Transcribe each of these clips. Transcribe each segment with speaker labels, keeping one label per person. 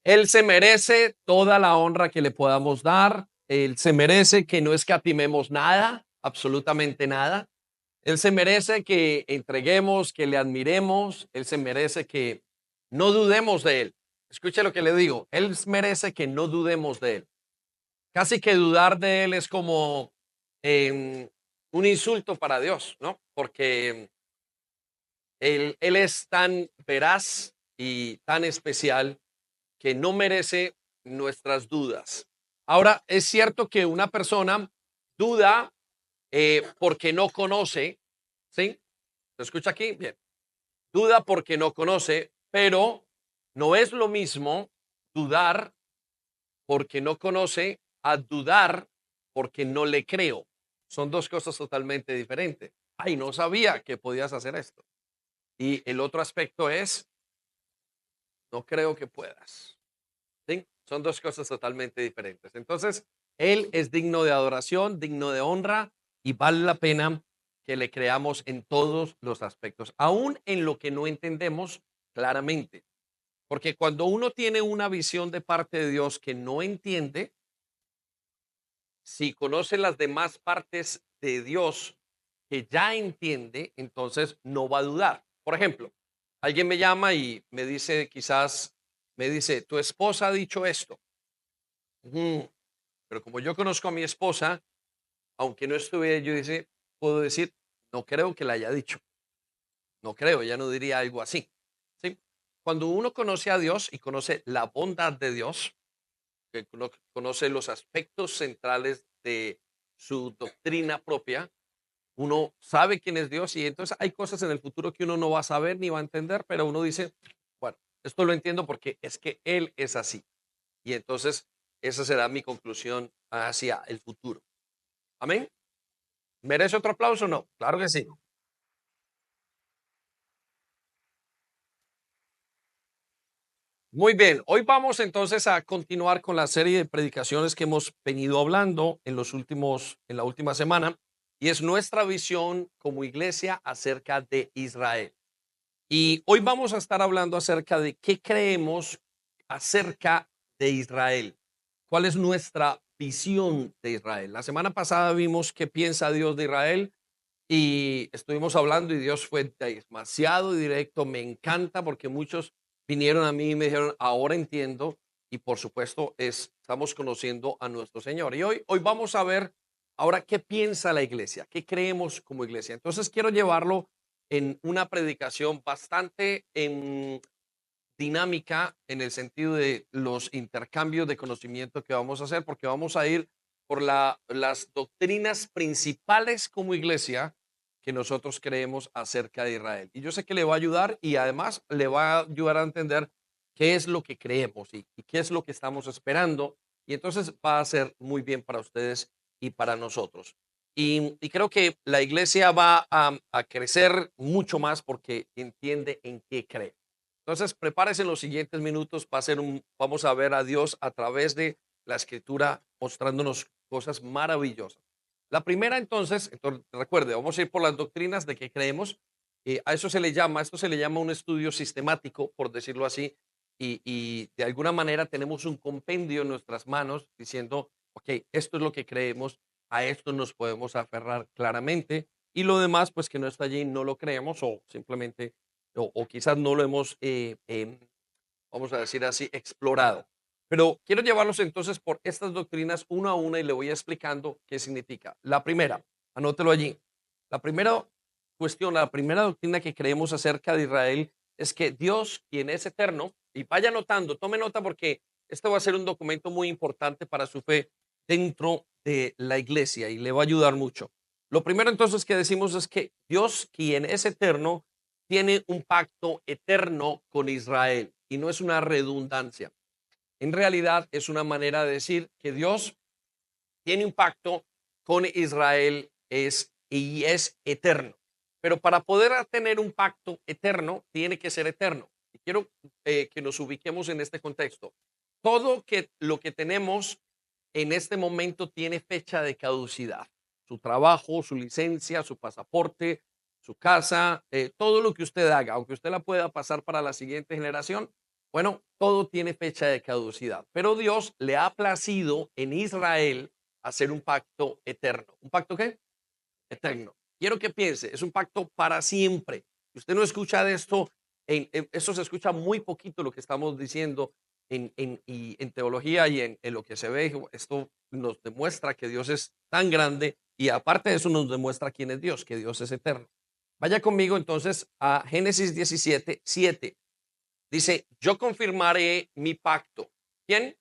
Speaker 1: Él se merece toda la honra que le podamos dar. Él se merece que no escatimemos nada, absolutamente nada. Él se merece que entreguemos, que le admiremos. Él se merece que no dudemos de él. Escuche lo que le digo. Él merece que no dudemos de él. Casi que dudar de él es como em, un insulto para Dios, ¿no? Porque él es tan veraz y tan especial que no merece nuestras dudas. Ahora, es cierto que una persona duda porque no conoce, ¿sí? ¿Se escucha aquí? Bien. Duda porque no conoce, pero no es lo mismo dudar porque no conoce a dudar porque no le creo. Son dos cosas totalmente diferentes. Ay, no sabía que podías hacer esto. Y el otro aspecto es, no creo que puedas. ¿Sí? Son dos cosas totalmente diferentes. Entonces, Él es digno de adoración, digno de honra y vale la pena que le creamos en todos los aspectos, aún en lo que no entendemos claramente. Porque cuando uno tiene una visión de parte de Dios que no entiende, si conoce las demás partes de Dios que ya entiende, entonces no va a dudar. Por ejemplo, alguien me llama y me dice, quizás, me dice, tu esposa ha dicho esto. Ujú. Pero como yo conozco a mi esposa, aunque no estuve, yo dice, puedo decir, no creo que la haya dicho. No creo, ella no diría algo así. ¿Sí? Cuando uno conoce a Dios y conoce la bondad de Dios, que conoce los aspectos centrales de su doctrina propia, uno sabe quién es Dios y entonces hay cosas en el futuro que uno no va a saber ni va a entender, pero uno dice, bueno, esto lo entiendo porque es que Él es así. Y entonces esa será mi conclusión hacia el futuro. Amén. ¿Merece otro aplauso? No, claro que sí. Muy bien, hoy vamos entonces a continuar con la serie de predicaciones que hemos venido hablando en la última semana, y es nuestra visión como iglesia acerca de Israel. Y hoy vamos a estar hablando acerca de qué creemos acerca de Israel. ¿Cuál es nuestra visión de Israel? La semana pasada vimos qué piensa Dios de Israel y estuvimos hablando y Dios fue demasiado directo. Me encanta porque muchos vinieron a mí y me dijeron, ahora entiendo. Y por supuesto, estamos conociendo a nuestro Señor. Y hoy vamos a ver ahora qué piensa la iglesia, qué creemos como iglesia. Entonces quiero llevarlo en una predicación bastante dinámica en el sentido de los intercambios de conocimiento que vamos a hacer, porque vamos a ir por las doctrinas principales como iglesia que nosotros creemos acerca de Israel. Y yo sé que le va a ayudar y además le va a ayudar a entender qué es lo que creemos y qué es lo que estamos esperando. Y entonces va a ser muy bien para ustedes y para nosotros. Y creo que la iglesia va a crecer mucho más porque entiende en qué cree. Entonces, prepárese en los siguientes minutos. Vamos a ver a Dios a través de la escritura mostrándonos cosas maravillosas. La primera, entonces, recuerde, vamos a ir por las doctrinas de que creemos. A eso se le llama, esto se le llama un estudio sistemático, por decirlo así, y de alguna manera tenemos un compendio en nuestras manos diciendo, ok, esto es lo que creemos, a esto nos podemos aferrar claramente, y lo demás, pues que no está allí, no lo creemos o simplemente o quizás no lo hemos, vamos a decir así, explorado. Pero quiero llevarlos entonces por estas doctrinas una a una y le voy explicando qué significa. La primera, anótelo allí. La primera cuestión, la primera doctrina que creemos acerca de Israel es que Dios, quien es eterno, y vaya anotando, tome nota porque esto va a ser un documento muy importante para su fe dentro de la iglesia y le va a ayudar mucho. Lo primero entonces que decimos es que Dios, quien es eterno, tiene un pacto eterno con Israel y no es una redundancia. En realidad es una manera de decir que Dios tiene un pacto con Israel y es eterno. Pero para poder tener un pacto eterno, tiene que ser eterno. Y quiero que nos ubiquemos en este contexto. Lo que tenemos en este momento tiene fecha de caducidad. Su trabajo, su licencia, su pasaporte, su casa, todo lo que usted haga, aunque usted la pueda pasar para la siguiente generación, Bueno, todo tiene fecha de caducidad, pero Dios le ha placido en Israel hacer un pacto eterno. ¿Un pacto qué? Eterno. Quiero que piense, es un pacto para siempre. Usted no escucha de esto, esto se escucha muy poquito lo que estamos diciendo y en teología y en lo que se ve. Esto nos demuestra que Dios es tan grande y aparte de eso nos demuestra quién es Dios, que Dios es eterno. Vaya conmigo entonces a Génesis 17:7. Dice, yo confirmaré mi pacto. ¿Quién?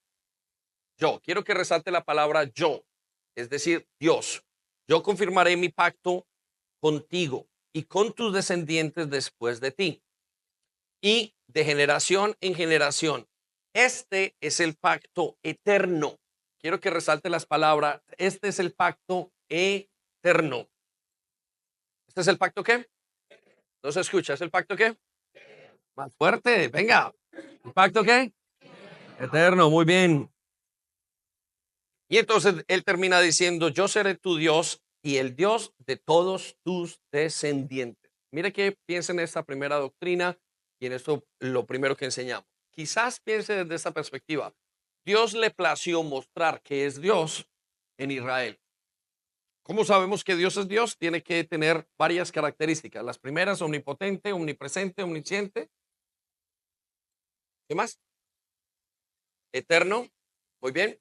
Speaker 1: Yo. Quiero que resalte la palabra yo, es decir, Dios. Yo confirmaré mi pacto contigo y con tus descendientes después de ti y de generación en generación. Este es el pacto eterno. Quiero que resalte las palabras. Este es el pacto eterno. ¿Este es el pacto qué? No se escucha. ¿Es el pacto qué? Más fuerte. Venga. ¿El pacto qué? Eterno. Muy bien. Y entonces él termina diciendo, yo seré tu Dios y el Dios de todos tus descendientes. Mire que piensa en esta primera doctrina y en esto lo primero que enseñamos. Quizás piense desde esta perspectiva. Dios le plació mostrar que es Dios en Israel. ¿Cómo sabemos que Dios es Dios? Tiene que tener varias características. Las primeras, omnipotente, omnipresente, omnisciente. ¿Qué más? Eterno. Muy bien.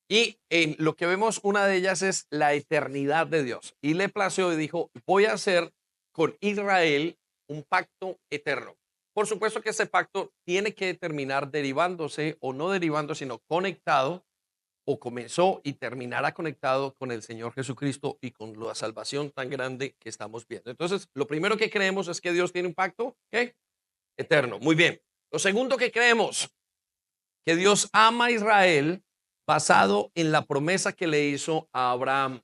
Speaker 1: Y lo que vemos, una de ellas es la eternidad de Dios. Y le plació y dijo, voy a hacer con Israel un pacto eterno. Por supuesto que ese pacto tiene que terminar derivándose o no derivando, sino conectado o comenzó y terminará conectado con el Señor Jesucristo y con la salvación tan grande que estamos viendo. Entonces, lo primero que creemos es que Dios tiene un pacto, ¿qué? Eterno. Muy bien. Lo segundo que creemos, que Dios ama a Israel basado en la promesa que le hizo a Abraham.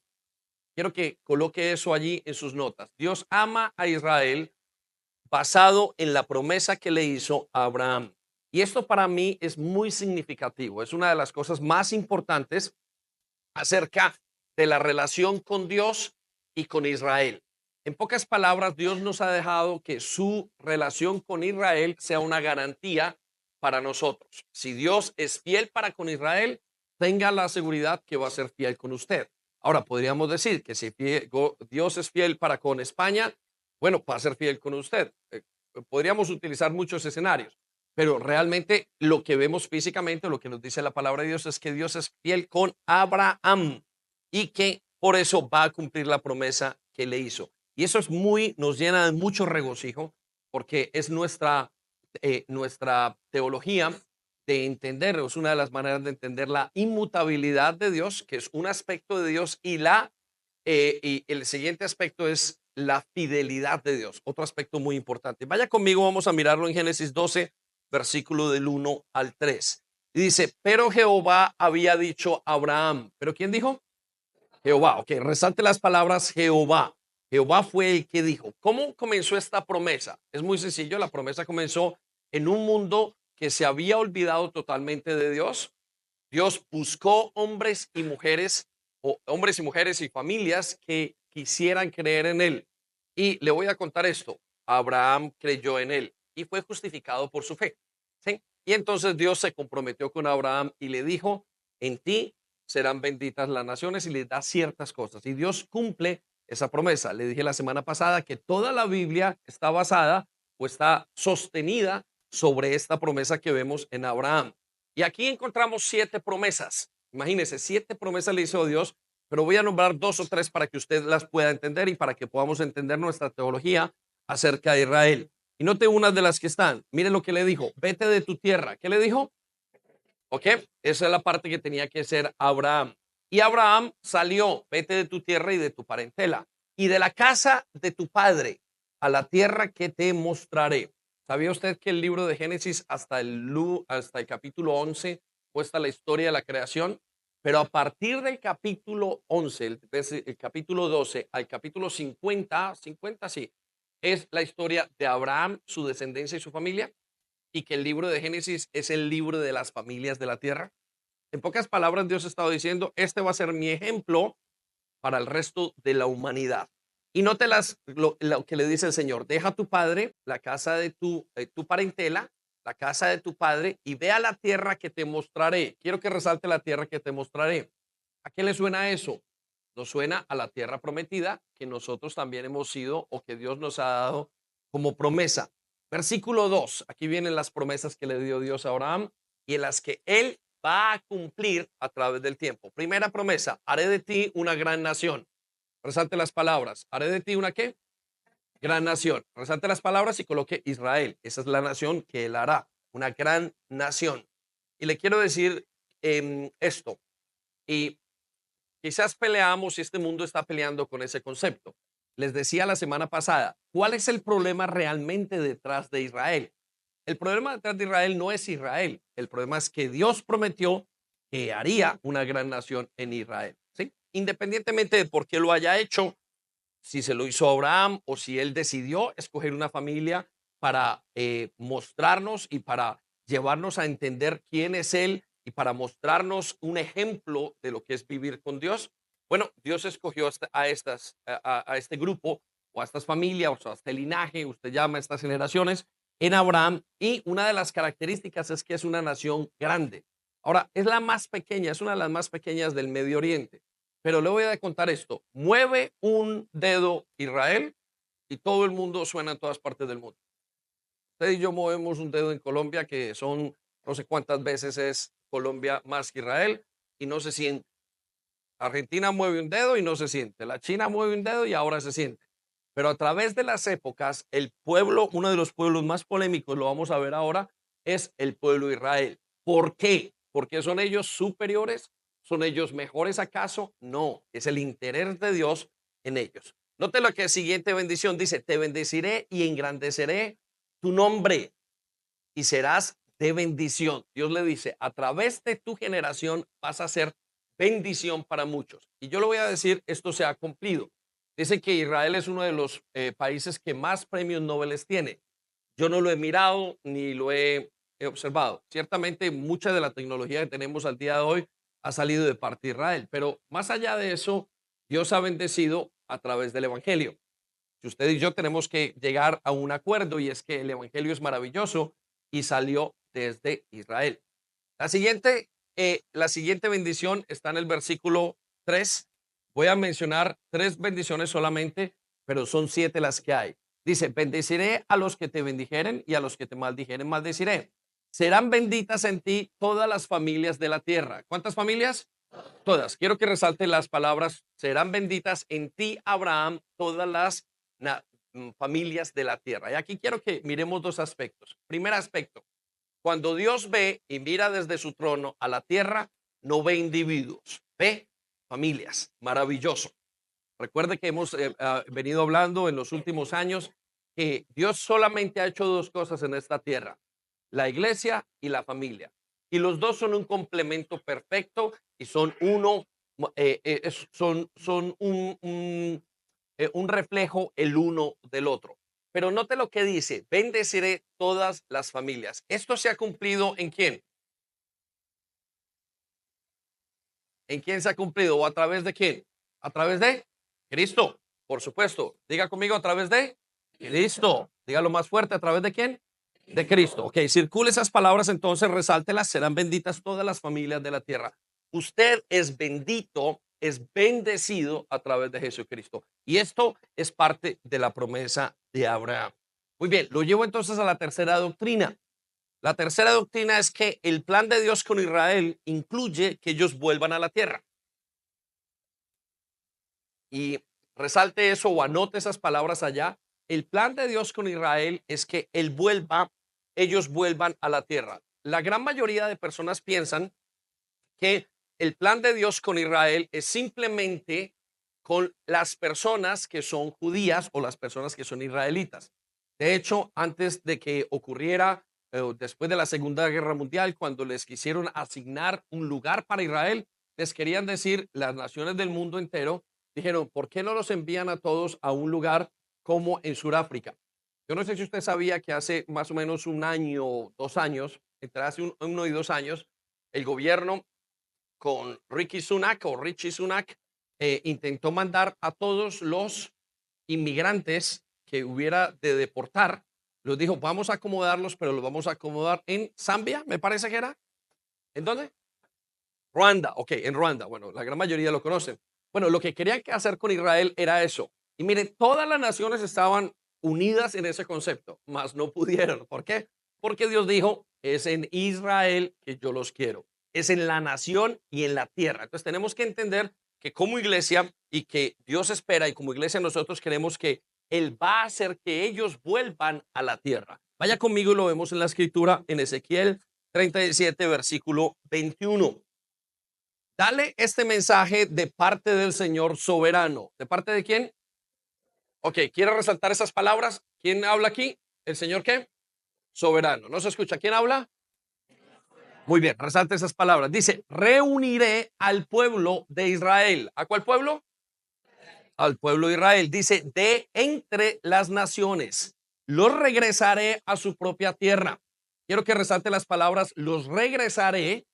Speaker 1: Quiero que coloque eso allí en sus notas. Dios ama a Israel basado en la promesa que le hizo a Abraham. Y esto para mí es muy significativo. Es una de las cosas más importantes acerca de la relación con Dios y con Israel. En pocas palabras, Dios nos ha dejado que su relación con Israel sea una garantía para nosotros. Si Dios es fiel para con Israel, tenga la seguridad que va a ser fiel con usted. Ahora, podríamos decir que si Dios es fiel para con España, bueno, va a ser fiel con usted. Podríamos utilizar muchos escenarios, pero realmente lo que vemos físicamente, lo que nos dice la palabra de Dios es que Dios es fiel con Abraham y que por eso va a cumplir la promesa que le hizo. Y eso es nos llena de mucho regocijo porque es nuestra teología de entender, es una de las maneras de entender la inmutabilidad de Dios, que es un aspecto de Dios, y el siguiente aspecto es la fidelidad de Dios, otro aspecto muy importante. Vaya conmigo, vamos a mirarlo en Génesis 12, versículo del 1 al 3. Y dice, pero Jehová había dicho a Abraham, ¿pero quién dijo? Jehová, ok, resalte las palabras Jehová. Jehová fue el que dijo. ¿Cómo comenzó esta promesa? Es muy sencillo, la promesa comenzó en un mundo que se había olvidado totalmente de Dios. Dios buscó hombres y mujeres, o hombres y mujeres y familias que quisieran creer en él. Y le voy a contar esto. Abraham creyó en él y fue justificado por su fe. ¿Sí? Y entonces Dios se comprometió con Abraham y le dijo, en ti serán benditas las naciones y le da ciertas cosas. Y Dios cumple esa promesa. Le dije la semana pasada que toda la Biblia está basada o está sostenida sobre esta promesa que vemos en Abraham. Y aquí encontramos 7 promesas. Imagínense, 7 promesas le hizo Dios, pero voy a nombrar 2 o 3 para que usted las pueda entender y para que podamos entender nuestra teología acerca de Israel. Y note unas de las que están. Mire lo que le dijo, vete de tu tierra. ¿Qué le dijo? Ok, esa es la parte que tenía que ser Abraham. Y Abraham salió, vete de tu tierra y de tu parentela y de la casa de tu padre a la tierra que te mostraré. ¿Sabía usted que el libro de Génesis hasta el capítulo 11 cuesta la historia de la creación? Pero a partir del capítulo 11, el capítulo 12 al capítulo 50 sí, es la historia de Abraham, su descendencia y su familia, y que el libro de Génesis es el libro de las familias de la tierra. En pocas palabras, Dios ha estado diciendo, este va a ser mi ejemplo para el resto de la humanidad. Y note lo que le dice el Señor, deja a tu padre, la casa de tu parentela, la casa de tu padre y ve a la tierra que te mostraré. Quiero que resalte la tierra que te mostraré. ¿A qué le suena eso? Nos suena a la tierra prometida que nosotros también hemos sido o que Dios nos ha dado como promesa. Versículo 2. Aquí vienen las promesas que le dio Dios a Abraham y en las que él va a cumplir a través del tiempo. Primera promesa, haré de ti una gran nación. Resalte las palabras. ¿Haré de ti una qué? Gran nación. Resalte las palabras y coloque Israel. Esa es la nación que él hará. Una gran nación. Y le quiero decir esto. Y quizás peleamos y este mundo está peleando con ese concepto. Les decía la semana pasada, ¿cuál es el problema realmente detrás de Israel? El problema detrás de Israel no es Israel. El problema es que Dios prometió que haría una gran nación en Israel. ¿Sí? Independientemente de por qué lo haya hecho, si se lo hizo Abraham o si él decidió escoger una familia para mostrarnos y para llevarnos a entender quién es él y para mostrarnos un ejemplo de lo que es vivir con Dios. Bueno, Dios escogió a este grupo o a estas familias o a este linaje, usted llama a estas generaciones, en Abraham y una de las características es que es una nación grande. Ahora, es la más pequeña, es una de las más pequeñas del Medio Oriente. Pero le voy a contar esto. Mueve un dedo Israel y todo el mundo suena en todas partes del mundo. Usted y yo movemos un dedo en Colombia, que son no sé cuántas veces es Colombia más que Israel, y no se siente. Argentina mueve un dedo y no se siente. La China mueve un dedo y ahora se siente. Pero a través de las épocas, el pueblo, uno de los pueblos más polémicos, lo vamos a ver ahora, es el pueblo de Israel. ¿Por qué? ¿Porque son ellos superiores? ¿Son ellos mejores acaso? No, es el interés de Dios en ellos. Note lo que es siguiente bendición dice, te bendeciré y engrandeceré tu nombre y serás de bendición. Dios le dice, a través de tu generación vas a ser bendición para muchos. Y yo le voy a decir, esto se ha cumplido. Dice que Israel es uno de los países que más premios Nobel tiene. Yo no lo he mirado ni lo he observado. Ciertamente mucha de la tecnología que tenemos al día de hoy ha salido de parte de Israel, pero más allá de eso, Dios ha bendecido a través del Evangelio. Si usted y yo tenemos que llegar a un acuerdo y es que el Evangelio es maravilloso y salió desde Israel. La siguiente bendición está en el versículo 3. Voy a mencionar 3 bendiciones solamente, pero son 7 las que hay. Dice, bendeciré a los que te bendijeren y a los que te maldijeren, maldeciré. Serán benditas en ti todas las familias de la tierra. ¿Cuántas familias? Todas. Quiero que resalte las palabras, serán benditas en ti, Abraham, todas las familias de la tierra. Y aquí quiero que miremos 2 aspectos. Primer aspecto, cuando Dios ve y mira desde su trono a la tierra, no ve individuos, ve familias. Maravilloso. Recuerde que hemos venido hablando en los últimos años que Dios solamente ha hecho 2 cosas en esta tierra, la iglesia y la familia. Y los dos son un complemento perfecto y son uno, son un reflejo el uno del otro. Pero note lo que dice, bendeciré todas las familias. Esto se ha cumplido en quién? ¿En quién se ha cumplido? ¿O a través de quién? A través de Cristo, por supuesto. Diga conmigo a través de Cristo. Dígalo más fuerte, ¿a través de quién? De Cristo. Ok, circule esas palabras entonces, resáltelas, serán benditas todas las familias de la tierra. Usted es bendito, es bendecido a través de Jesucristo. Y esto es parte de la promesa de Abraham. Muy bien, lo llevo entonces a la tercera doctrina. La tercera doctrina es que el plan de Dios con Israel incluye que ellos vuelvan a la tierra. Y resalte eso o anote esas palabras allá. El plan de Dios con Israel es que ellos vuelvan a la tierra. La gran mayoría de personas piensan que el plan de Dios con Israel es simplemente con las personas que son judías o las personas que son israelitas. De hecho, antes de que ocurriera, después de la Segunda Guerra Mundial, cuando les quisieron asignar un lugar para Israel, les querían decir las naciones del mundo entero, dijeron, ¿por qué no los envían a todos a un lugar como en Sudáfrica? Yo no sé si usted sabía que hace más o menos un año, 2 años, entre hace 1 y 2 años, el gobierno con Richie Sunak, intentó mandar a todos los inmigrantes que hubiera de deportar Los dijo, vamos a acomodarlos, pero los vamos a acomodar en Zambia, me parece que era. ¿En dónde? Ruanda, ok, en Ruanda. Bueno, la gran mayoría lo conocen. Bueno, lo que querían hacer con Israel era eso. Y miren, todas las naciones estaban unidas en ese concepto, mas no pudieron. ¿Por qué? Porque Dios dijo, es en Israel que yo los quiero. Es en la nación y en la tierra. Entonces tenemos que entender que como iglesia y que Dios espera y como iglesia nosotros queremos que Él va a hacer que ellos vuelvan a la tierra. Vaya conmigo y lo vemos en la escritura en Ezequiel 37, versículo 21. Dale este mensaje de parte del Señor soberano. ¿De parte de quién? Ok, ¿quiere resaltar esas palabras? ¿Quién habla aquí? ¿El Señor qué? Soberano. ¿No se escucha? ¿Quién habla? Muy bien, resalta esas palabras. Dice, reuniré al pueblo de Israel. ¿A cuál pueblo? Al pueblo de Israel. Dice, de entre las naciones. Los regresaré a su propia tierra. Quiero que resalte las palabras, los regresaré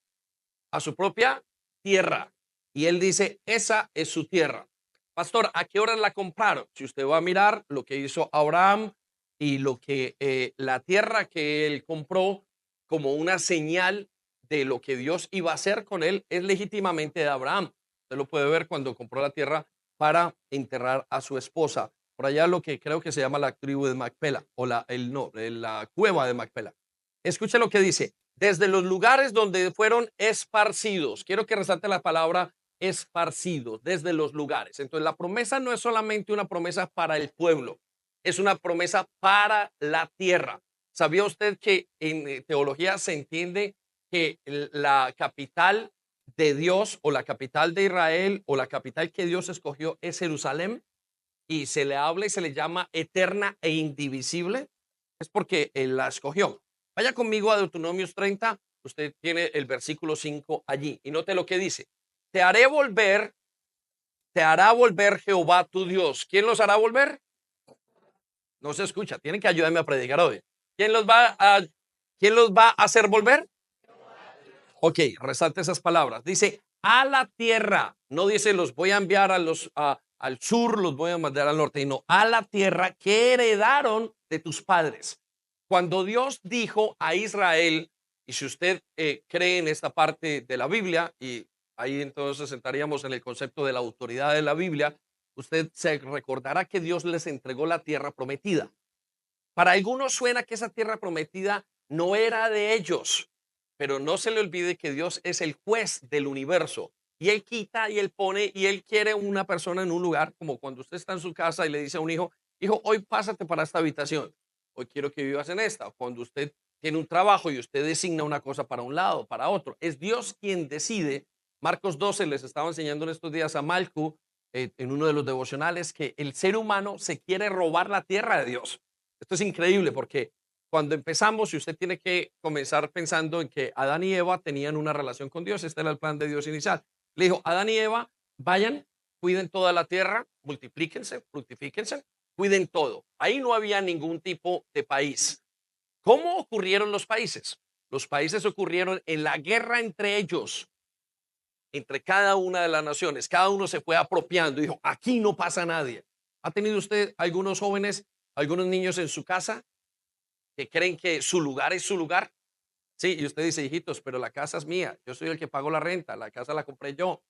Speaker 1: a su propia tierra. Y él dice, esa es su tierra. Pastor, ¿a qué horas la compraron? Si usted va a mirar lo que hizo Abraham y lo que la tierra que él compró como una señal de lo que Dios iba a hacer con él es legítimamente de Abraham. Usted lo puede ver cuando compró la tierra para enterrar a su esposa. Por allá lo que creo que se llama la tribu de Macpela o la cueva de Macpela. Escuche lo que dice desde los lugares donde fueron esparcidos. Quiero que resalte la palabra esparcidos, desde los lugares. Entonces, la promesa no es solamente una promesa para el pueblo, es una promesa para la tierra. ¿Sabía usted que en teología se entiende que la capital de Dios o la capital de Israel o la capital que Dios escogió es Jerusalén? Y se le habla y se le llama eterna e indivisible. Es porque Él la escogió. Vaya conmigo a Deuteronomios 30. Usted tiene el versículo 5 allí. Y note lo que dice. Te haré volver, te hará volver Jehová tu Dios. ¿Quién los hará volver? No se escucha. Tienen que ayudarme a predicar hoy. ¿Quién los va a hacer volver? Ok, resalte esas palabras. Dice a la tierra. No dice los voy a enviar al sur, los voy a mandar al norte, no, a la tierra que heredaron de tus padres. Cuando Dios dijo a Israel, y si usted cree en esta parte de la Biblia, y ahí entonces entraríamos en el concepto de la autoridad de la Biblia, usted se recordará que Dios les entregó la tierra prometida. Para algunos suena que esa tierra prometida no era de ellos, pero no se le olvide que Dios es el juez del universo y Él quita y Él pone y Él quiere una persona en un lugar, como cuando usted está en su casa y le dice a un hijo, hijo, hoy pásate para esta habitación, hoy quiero que vivas en esta. Cuando usted tiene un trabajo y usted designa una cosa para un lado, para otro, es Dios quien decide. Marcos 12 les estaba enseñando en estos días a Malcu en uno de los devocionales que el ser humano se quiere robar la tierra de Dios. Esto es increíble porque cuando empezamos, y usted tiene que comenzar pensando en que Adán y Eva tenían una relación con Dios, este era el plan de Dios inicial. Le dijo, Adán y Eva, vayan, cuiden toda la tierra, multiplíquense, fructifíquense, cuiden todo. Ahí no había ningún tipo de país. ¿Cómo ocurrieron los países? Los países ocurrieron en la guerra entre ellos, entre cada una de las naciones. Cada uno se fue apropiando y dijo, aquí no pasa nadie. ¿Ha tenido usted algunos jóvenes, algunos niños en su casa que creen que su lugar es su lugar? Sí, y usted dice, hijitos, pero la casa es mía, yo soy el que pago la renta, la casa la compré yo,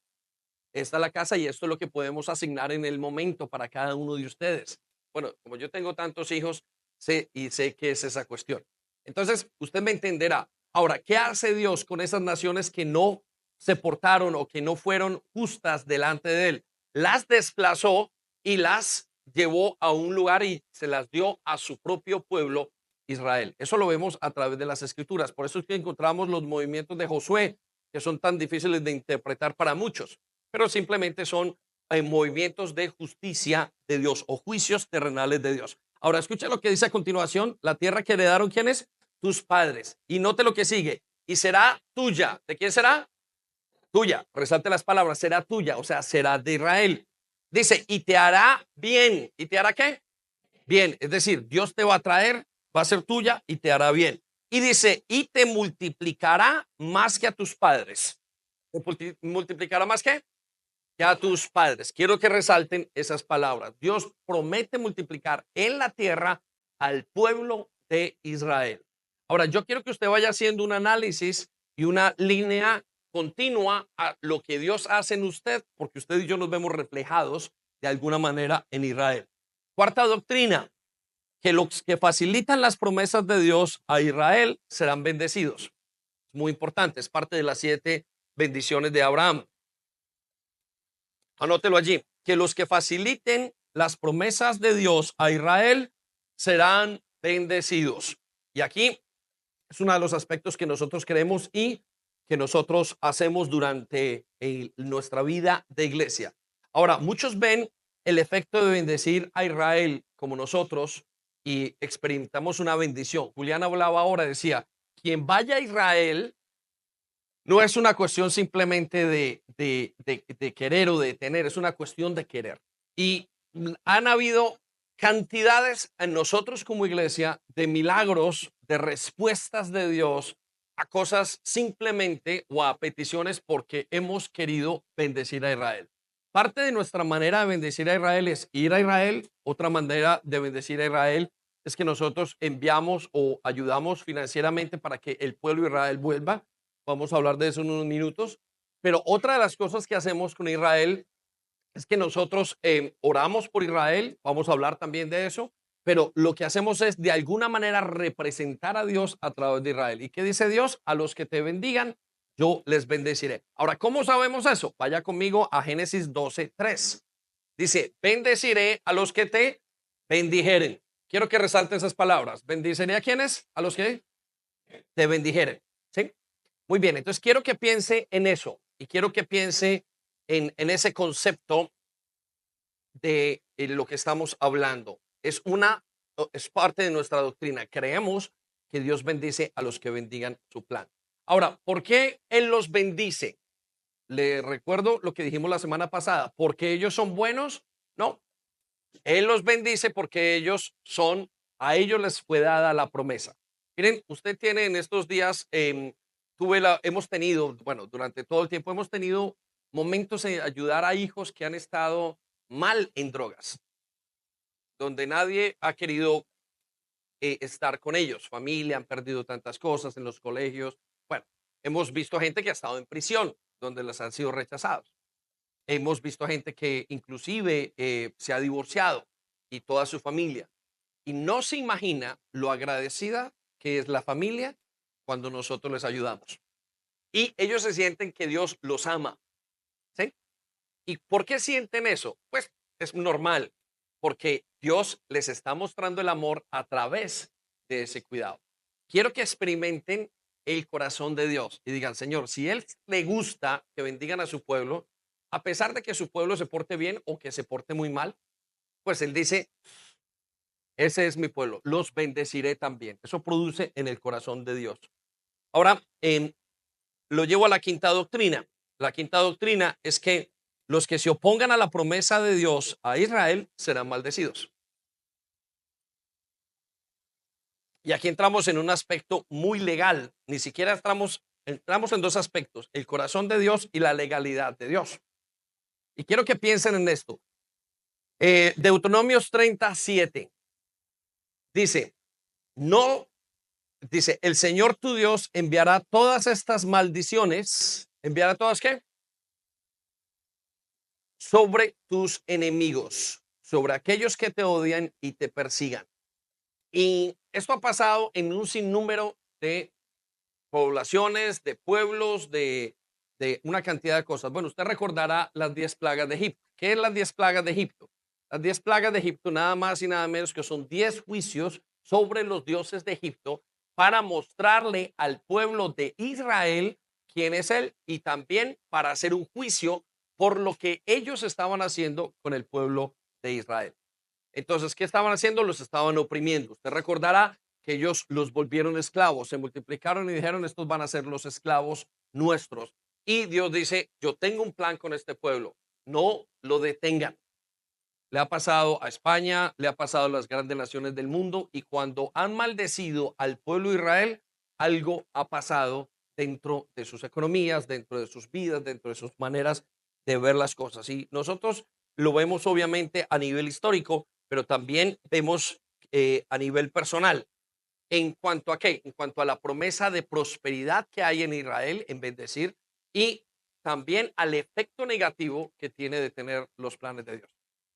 Speaker 1: esta es la casa y esto es lo que podemos asignar en el momento para cada uno de ustedes. Bueno, como yo tengo tantos hijos, sé y sé que es esa cuestión. Entonces, usted me entenderá. Ahora, ¿qué hace Dios con esas naciones que no se portaron o que no fueron justas delante de él? Las desplazó y las llevó a un lugar y se las dio a su propio pueblo Israel. Eso lo vemos a través de las escrituras. Por eso es que encontramos los movimientos de Josué, que son tan difíciles de interpretar para muchos, pero simplemente son movimientos de justicia de Dios o juicios terrenales de Dios. Ahora, escucha lo que dice a continuación, la tierra que heredaron, ¿quiénes? Tus padres. Y note lo que sigue, y será tuya. ¿De quién será? Tuya. Resalte las palabras, será tuya, o sea, será de Israel. Dice, y te hará bien. ¿Y te hará qué? Bien, es decir, Dios te va a traer, va a ser tuya y te hará bien. Y dice, y te multiplicará más que a tus padres. ¿Te multiplicará más que a tus padres? Quiero que resalten esas palabras. Dios promete multiplicar en la tierra al pueblo de Israel. Ahora, yo quiero que usted vaya haciendo un análisis y una línea continua a lo que Dios hace en usted, porque usted y yo nos vemos reflejados de alguna manera en Israel. Cuarta doctrina, que los que facilitan las promesas de Dios a Israel serán bendecidos. Es muy importante, es parte de las 7 bendiciones de Abraham. Anótelo allí, que los que faciliten las promesas de Dios a Israel serán bendecidos. Y aquí es uno de los aspectos que nosotros creemos y que nosotros hacemos durante nuestra vida de iglesia. Ahora, muchos ven el efecto de bendecir a Israel como nosotros y experimentamos una bendición. Julián hablaba ahora, decía, quien vaya a Israel no es una cuestión simplemente de querer o de tener, es una cuestión de querer. Y han habido cantidades en nosotros como iglesia de milagros, de respuestas de Dios a cosas simplemente o a peticiones porque hemos querido bendecir a Israel. Parte de nuestra manera de bendecir a Israel es ir a Israel. Otra manera de bendecir a Israel es que nosotros enviamos o ayudamos financieramente para que el pueblo de Israel vuelva. Vamos a hablar de eso en unos minutos. Pero otra de las cosas que hacemos con Israel es que nosotros oramos por Israel. Vamos a hablar también de eso. Pero lo que hacemos es de alguna manera representar a Dios a través de Israel. ¿Y qué dice Dios? A los que te bendigan, yo les bendeciré. Ahora, ¿cómo sabemos eso? Vaya conmigo a Génesis 12:3. Dice, bendeciré a los que te bendijeren. Quiero que resalte esas palabras. ¿Bendiciré a quiénes? A los que te bendijeren. ¿Sí? Muy bien, entonces quiero que piense en eso y quiero que piense en ese concepto de lo que estamos hablando. Es parte de nuestra doctrina. Creemos que Dios bendice a los que bendigan su plan. Ahora, ¿por qué Él los bendice? Le recuerdo lo que dijimos la semana pasada. ¿Porque ellos son buenos? No. Él los bendice porque a ellos les fue dada la promesa. Miren, usted tiene en estos días, hemos tenido, bueno, durante todo el tiempo hemos tenido momentos de ayudar a hijos que han estado mal en drogas, donde nadie ha querido estar con ellos. Familia, han perdido tantas cosas en los colegios. Bueno, hemos visto gente que ha estado en prisión, donde les han sido rechazados. Hemos visto gente que inclusive se ha divorciado y toda su familia. Y no se imagina lo agradecida que es la familia cuando nosotros les ayudamos. Y ellos se sienten que Dios los ama. ¿Sí? ¿Y por qué sienten eso? Pues es normal, porque Dios les está mostrando el amor a través de ese cuidado. Quiero que experimenten el corazón de Dios y digan, Señor, si Él le gusta que bendigan a su pueblo, a pesar de que su pueblo se porte bien o que se porte muy mal, pues Él dice, ese es mi pueblo, los bendeciré también. Eso produce en el corazón de Dios. Ahora, lo llevo a la quinta doctrina. La quinta doctrina es que los que se opongan a la promesa de Dios a Israel serán maldecidos. Y aquí entramos en un aspecto muy legal. Ni siquiera entramos en dos aspectos, el corazón de Dios y la legalidad de Dios. Y quiero que piensen en esto. Deuteronomios 37 dice, no, dice, el Señor tu Dios enviará todas estas maldiciones. ¿Enviará todas qué? Sobre tus enemigos, sobre aquellos que te odian y te persigan. Y esto ha pasado en un sinnúmero de poblaciones, de pueblos, de una cantidad de cosas. Bueno, usted recordará las 10 plagas de Egipto. ¿Qué es las 10 plagas de Egipto? Las 10 plagas de Egipto nada más y nada menos que son 10 juicios sobre los dioses de Egipto para mostrarle al pueblo de Israel quién es él y también para hacer un juicio por lo que ellos estaban haciendo con el pueblo de Israel. Entonces, ¿qué estaban haciendo? Los estaban oprimiendo. Usted recordará que ellos los volvieron esclavos, se multiplicaron y dijeron, estos van a ser los esclavos nuestros. Y Dios dice, yo tengo un plan con este pueblo, no lo detengan. Le ha pasado a España, le ha pasado a las grandes naciones del mundo y cuando han maldecido al pueblo de Israel, algo ha pasado dentro de sus economías, dentro de sus vidas, dentro de sus maneras de ver las cosas. Y nosotros lo vemos obviamente a nivel histórico, pero también vemos a nivel personal. ¿En cuanto a qué? En cuanto a la promesa de prosperidad que hay en Israel en bendecir y también al efecto negativo que tiene de tener los planes de Dios.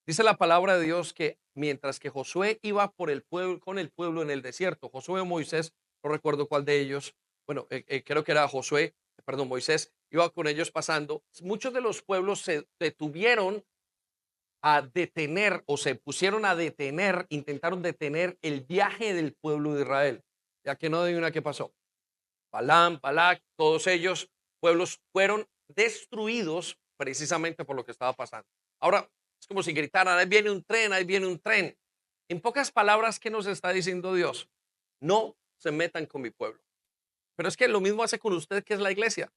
Speaker 1: Dice la palabra de Dios que mientras que Josué iba por el pueblo, con el pueblo en el desierto, Josué o Moisés, no recuerdo cuál de ellos, bueno, creo que era Josué, perdón, Moisés, iba con ellos pasando, muchos de los pueblos se detuvieron a detener o se pusieron a detener, intentaron detener el viaje del pueblo de Israel. Ya que no adivina qué pasó. Balaam, Balac, todos ellos, pueblos fueron destruidos precisamente por lo que estaba pasando. Ahora, es como si gritaran, ahí viene un tren, ahí viene un tren. En pocas palabras, ¿qué nos está diciendo Dios? No se metan con mi pueblo. Pero es que lo mismo hace con usted, que es la iglesia.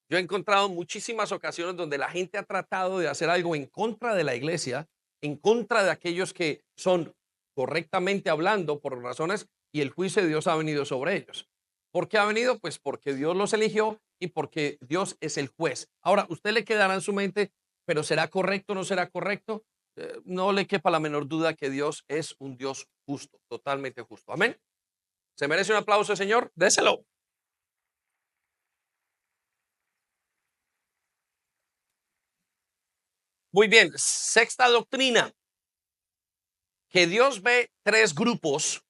Speaker 1: Yo he encontrado muchísimas ocasiones donde la gente ha tratado de hacer algo en contra de la iglesia, en contra de aquellos que son correctamente hablando por razones y el juicio de Dios ha venido sobre ellos. ¿Por qué ha venido? Pues porque Dios los eligió y porque Dios es el juez. Ahora, usted le quedará en su mente, pero ¿será correcto o no será correcto? No le quepa la menor duda que Dios es un Dios justo, totalmente justo. Amén. ¿Se merece un aplauso, Señor? Déselo. Muy bien. Sexta doctrina, que Dios ve tres grupos,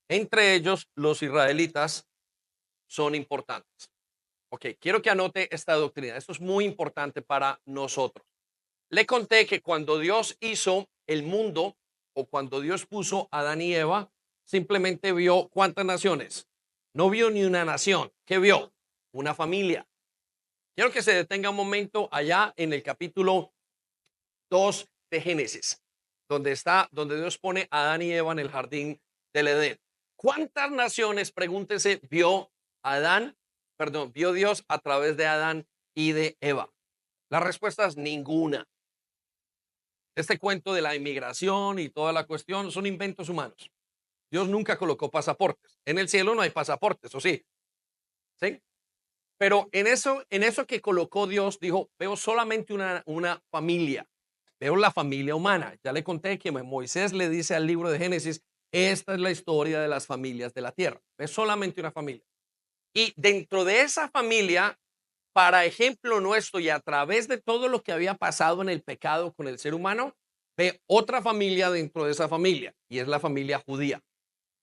Speaker 1: entre ellos los israelitas son importantes. Ok, quiero que anote esta doctrina. Esto es muy importante para nosotros. Le conté que cuando Dios hizo el mundo o cuando Dios puso a Adán y Eva, simplemente vio cuántas naciones. No vio ni una nación. ¿Qué vio? Una familia. Quiero que se detenga un momento allá en el capítulo 2 de Génesis, donde Dios pone a Adán y Eva en el jardín del Edén. ¿Cuántas naciones, pregúntese, vio Adán, perdón, vio Dios a través de Adán y de Eva? La respuesta es ninguna. Este cuento de la inmigración y toda la cuestión son inventos humanos. Dios nunca colocó pasaportes. En el cielo no hay pasaportes, ¿o sí? ¿Sí? Pero en eso que colocó Dios, dijo, veo solamente una familia, veo la familia humana. Ya le conté que Moisés le dice al libro de Génesis, esta es la historia de las familias de la tierra. Es solamente una familia. Y dentro de esa familia, para ejemplo nuestro y a través de todo lo que había pasado en el pecado con el ser humano, ve otra familia dentro de esa familia y es la familia judía,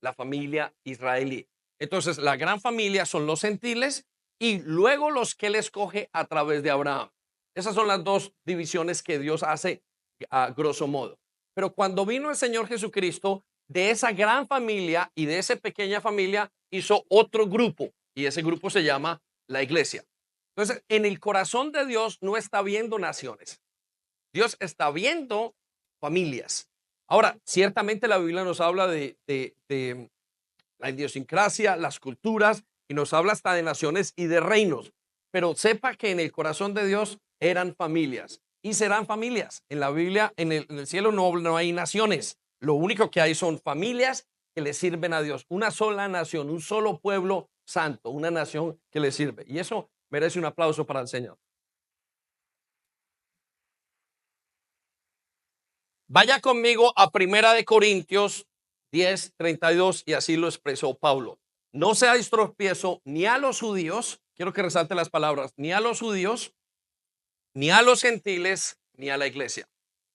Speaker 1: la familia israelí. Entonces, la gran familia son los gentiles y luego los que él escoge a través de Abraham. Esas son las dos divisiones que Dios hace a grosso modo. Pero cuando vino el Señor Jesucristo, de esa gran familia y de esa pequeña familia hizo otro grupo y ese grupo se llama la iglesia. Entonces, en el corazón de Dios no está viendo naciones. Dios está viendo familias. Ahora, ciertamente la Biblia nos habla de la idiosincrasia, las culturas, y nos habla hasta de naciones y de reinos. Pero sepa que en el corazón de Dios eran familias y serán familias. En la Biblia, en el cielo no hay naciones. Lo único que hay son familias que le sirven a Dios. Una sola nación, un solo pueblo santo, una nación que le sirve. Y eso merece un aplauso para el Señor. Vaya conmigo a Primera de Corintios 10:32 y así lo expresó Pablo. No seáis tropiezo ni a los judíos, quiero que resalte las palabras, ni a los judíos, ni a los gentiles, ni a la iglesia.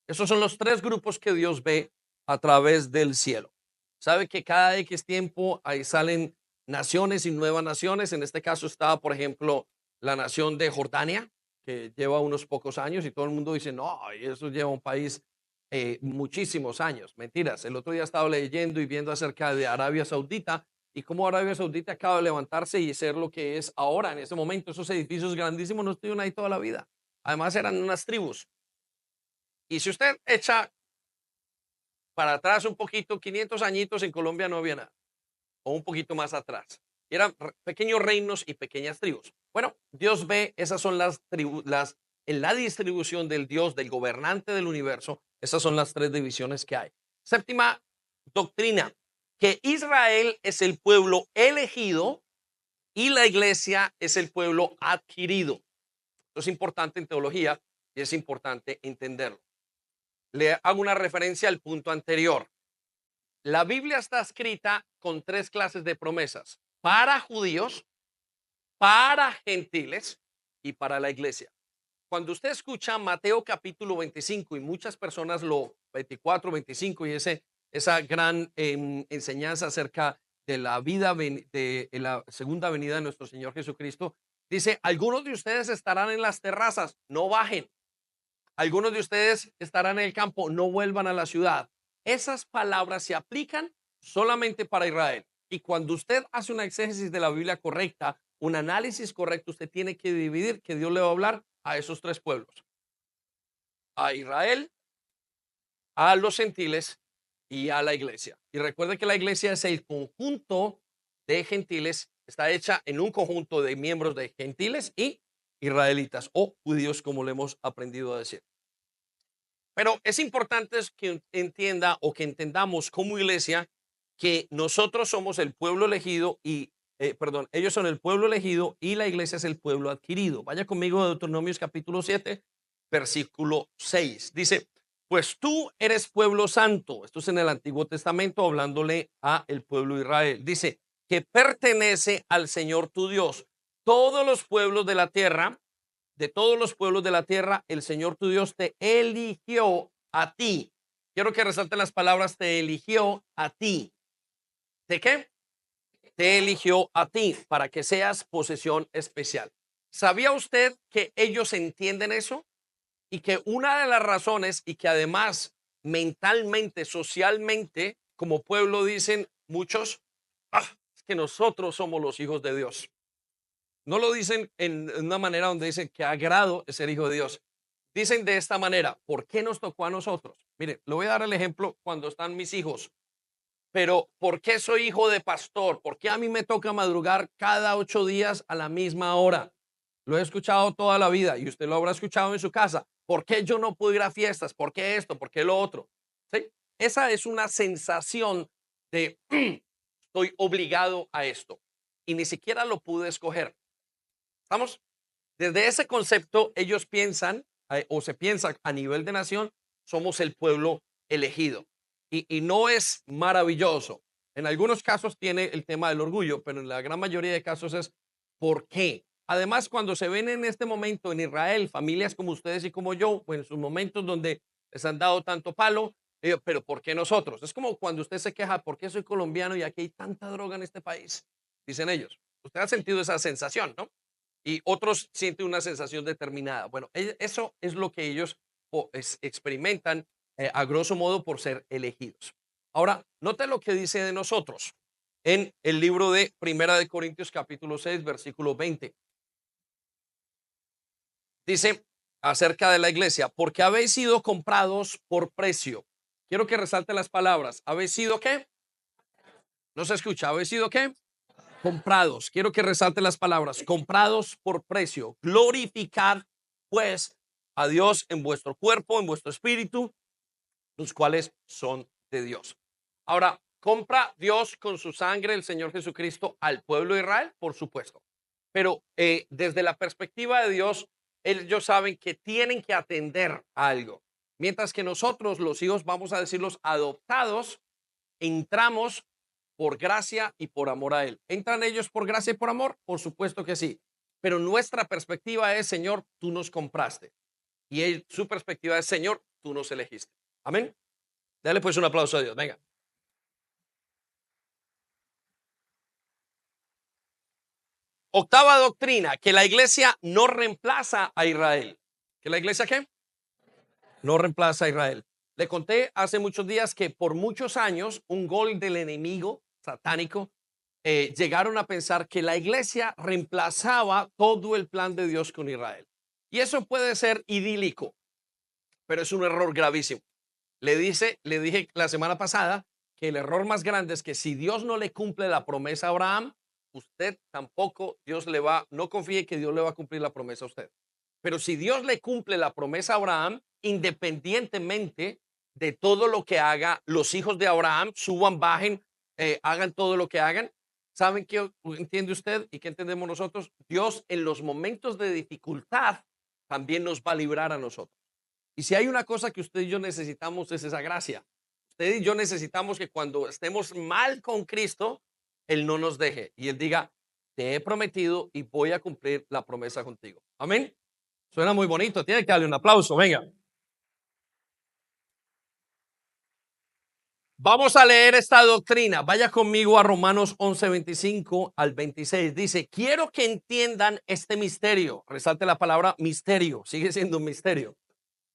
Speaker 1: Esos son los tres grupos que Dios ve a través del cielo. Sabe que cada X tiempo ahí salen naciones y nuevas naciones. En este caso estaba, por ejemplo, la nación de Jordania, que lleva unos pocos años y todo el mundo dice, no, eso lleva un país muchísimos años. Mentiras. El otro día estaba leyendo y viendo acerca de Arabia Saudita y cómo Arabia Saudita acaba de levantarse y ser lo que es ahora en ese momento. Esos edificios grandísimos no estuvieron ahí toda la vida. Además eran unas tribus. Y si usted echa para atrás un poquito, 500 añitos en Colombia no había nada, o un poquito más atrás. Eran pequeños reinos y pequeñas tribus. Bueno, Dios ve, esas son las tribus, en la distribución del Dios, del gobernante del universo, esas son las tres divisiones que hay. Séptima doctrina, que Israel es el pueblo elegido y la iglesia es el pueblo adquirido. Esto es importante en teología y es importante entenderlo. Le hago una referencia al punto anterior. la Biblia está escrita con tres clases de promesas: para judíos, para gentiles y para la iglesia. Cuando usted escucha Mateo capítulo 25 y muchas personas lo 24, 25 y esa gran enseñanza acerca de la vida de la segunda venida de nuestro Señor Jesucristo, dice: algunos de ustedes estarán en las terrazas, no bajen. Algunos de ustedes estarán en el campo, no vuelvan a la ciudad. Esas palabras se aplican solamente para Israel. Y cuando usted hace una exégesis de la Biblia correcta, un análisis correcto, usted tiene que dividir que Dios le va a hablar a esos tres pueblos: a Israel, a los gentiles y a la iglesia. Y recuerde que la iglesia es el conjunto de gentiles, está hecha en un conjunto de miembros de gentiles y israelitas o judíos, como le hemos aprendido a decir. Pero es importante que entienda o que entendamos como iglesia que nosotros somos el pueblo elegido y, perdón, ellos son el pueblo elegido y la iglesia es el pueblo adquirido. Vaya conmigo a Deuteronomios capítulo 7, versículo 6. Dice: pues tú eres pueblo santo. Esto es en el Antiguo Testamento hablándole a el pueblo de Israel. Dice que pertenece al Señor tu Dios. Todos los pueblos de la tierra, de todos los pueblos de la tierra, el Señor tu Dios te eligió a ti. Quiero que resalten las palabras: te eligió a ti. ¿De qué? Te eligió a ti para que seas posesión especial. ¿Sabía usted que ellos entienden eso? Y que una de las razones, y que además mentalmente, socialmente, como pueblo dicen muchos: es que nosotros somos los hijos de Dios. No lo dicen en una manera donde dicen que agrado es ser hijo de Dios. Dicen de esta manera: ¿por qué nos tocó a nosotros? Mire, le voy a dar el ejemplo cuando están mis hijos. Pero ¿por qué soy hijo de pastor? ¿Por qué a mí me toca madrugar cada 8 días a la misma hora? Lo he escuchado toda la vida y usted lo habrá escuchado en su casa. ¿Por qué yo no puedo ir a fiestas? ¿Por qué esto? ¿Por qué lo otro? ¿Sí? Esa es una sensación de estoy obligado a esto y ni siquiera lo pude escoger. ¿Estamos? Desde ese concepto, ellos piensan o se piensa a nivel de nación, somos el pueblo elegido. Y no es maravilloso. En algunos casos tiene el tema del orgullo, pero en la gran mayoría de casos es ¿por qué? Además, cuando se ven en este momento en Israel, familias como ustedes y como yo, pues en sus momentos donde les han dado tanto palo, pero ¿por qué nosotros? Es como cuando usted se queja: ¿por qué soy colombiano y aquí hay tanta droga en este país? Dicen ellos. Usted ha sentido esa sensación, ¿no? Y otros sienten una sensación determinada. Bueno, eso es lo que ellos experimentan a grosso modo por ser elegidos. Ahora, note lo que dice de nosotros en el libro de Primera de Corintios capítulo 6, versículo 20. Dice acerca de la iglesia: porque habéis sido comprados por precio. Quiero que resalte las palabras. ¿Habéis sido qué? No se escucha. ¿Habéis sido qué? Comprados. Quiero que resalte las palabras: comprados por precio. Glorificad pues a Dios en vuestro cuerpo, en vuestro espíritu, los cuales son de Dios. Ahora, ¿compra Dios con su sangre el Señor Jesucristo al pueblo de Israel? Por supuesto. Pero desde la perspectiva de Dios, ellos saben que tienen que atender a algo. Mientras que nosotros, los hijos, vamos a decir los adoptados, entramos por gracia y por amor a Él. ¿Entran ellos por gracia y por amor? Por supuesto que sí. Pero nuestra perspectiva es: Señor, tú nos compraste. Y su perspectiva es: Señor, tú nos elegiste. Amén. Dale pues un aplauso a Dios. Venga. Octava doctrina: que la iglesia no reemplaza a Israel. ¿Que la iglesia qué? No reemplaza a Israel. Le conté hace muchos días que por muchos años un gol del enemigo satánico, llegaron a pensar que la iglesia reemplazaba todo el plan de Dios con Israel. Y eso puede ser idílico, pero es un error gravísimo. Le dije la semana pasada que el error más grande es que si Dios no le cumple la promesa a Abraham, usted tampoco, Dios le va, no confíe que Dios le va a cumplir la promesa a usted. Pero si Dios le cumple la promesa a Abraham, independientemente de todo lo que haga, los hijos de Abraham suban, bajen, hagan todo lo que hagan. ¿Saben qué entiende usted y qué entendemos nosotros? Dios en los momentos de dificultad también nos va a librar a nosotros. Y si hay una cosa que usted y yo necesitamos es esa gracia. usted y yo necesitamos que cuando estemos mal con Cristo, Él no nos deje y Él diga, te he prometido y voy a cumplir la promesa contigo. Amén. Suena muy bonito, tiene que darle un aplauso, venga. Vamos a leer esta doctrina. Vaya conmigo a Romanos 11, 25 al 26. Dice, quiero que entiendan este misterio. Resalte la palabra misterio. Sigue siendo un misterio.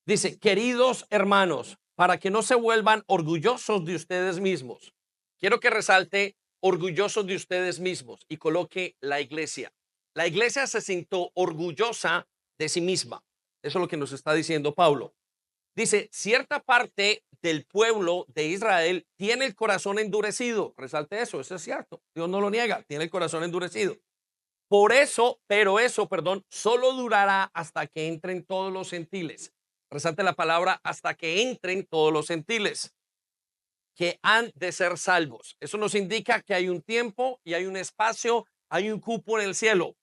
Speaker 1: Dice, queridos hermanos, para que no se vuelvan orgullosos de ustedes mismos. Quiero que resalte orgullosos de ustedes mismos y coloque la iglesia. La iglesia se sintió orgullosa de sí misma. Eso es lo que nos está diciendo Pablo. Dice, cierta parte del pueblo de Israel tiene el corazón endurecido. Resalte eso es cierto. Dios no lo niega, tiene el corazón endurecido. Por eso, pero eso, perdón, solo durará hasta que entren todos los gentiles. Resalte la palabra hasta que entren todos los gentiles que han de ser salvos. Eso nos indica que hay un tiempo y hay un espacio, hay un cupo en el cielo.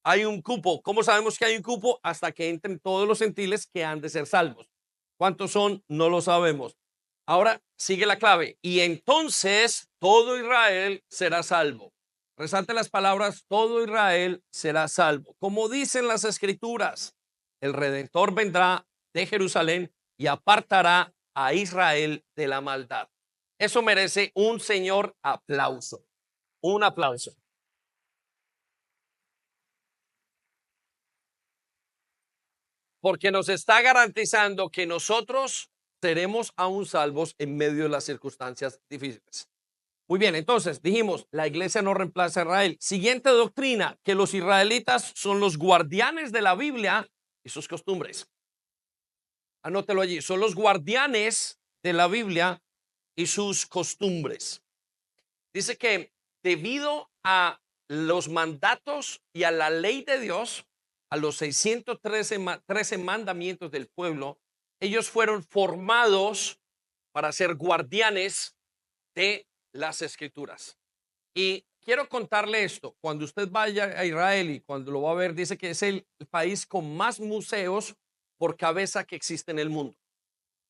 Speaker 1: Hay un cupo. ¿Cómo sabemos que hay un cupo? Hasta que entren todos los gentiles que han de ser salvos. ¿Cuántos son? No lo sabemos. Ahora sigue la clave. Y entonces todo Israel será salvo. Resalte las palabras, todo Israel será salvo. Como dicen las escrituras, el Redentor vendrá de Jerusalén y apartará a Israel de la maldad. Eso merece un señor aplauso. Un aplauso. Porque nos está garantizando que nosotros seremos aún salvos en medio de las circunstancias difíciles. Muy bien, entonces dijimos, la iglesia no reemplaza a Israel. Siguiente doctrina, que los israelitas son los guardianes de la Biblia y sus costumbres. Anótelo allí, son los guardianes de la Biblia y sus costumbres. Dice que debido a los mandatos y a la ley de Dios, a los 613 mandamientos del pueblo, ellos fueron formados para ser guardianes de las escrituras. Y quiero contarle esto, cuando usted vaya a Israel y cuando lo va a ver, dice que es el país con más museos por cabeza que existe en el mundo.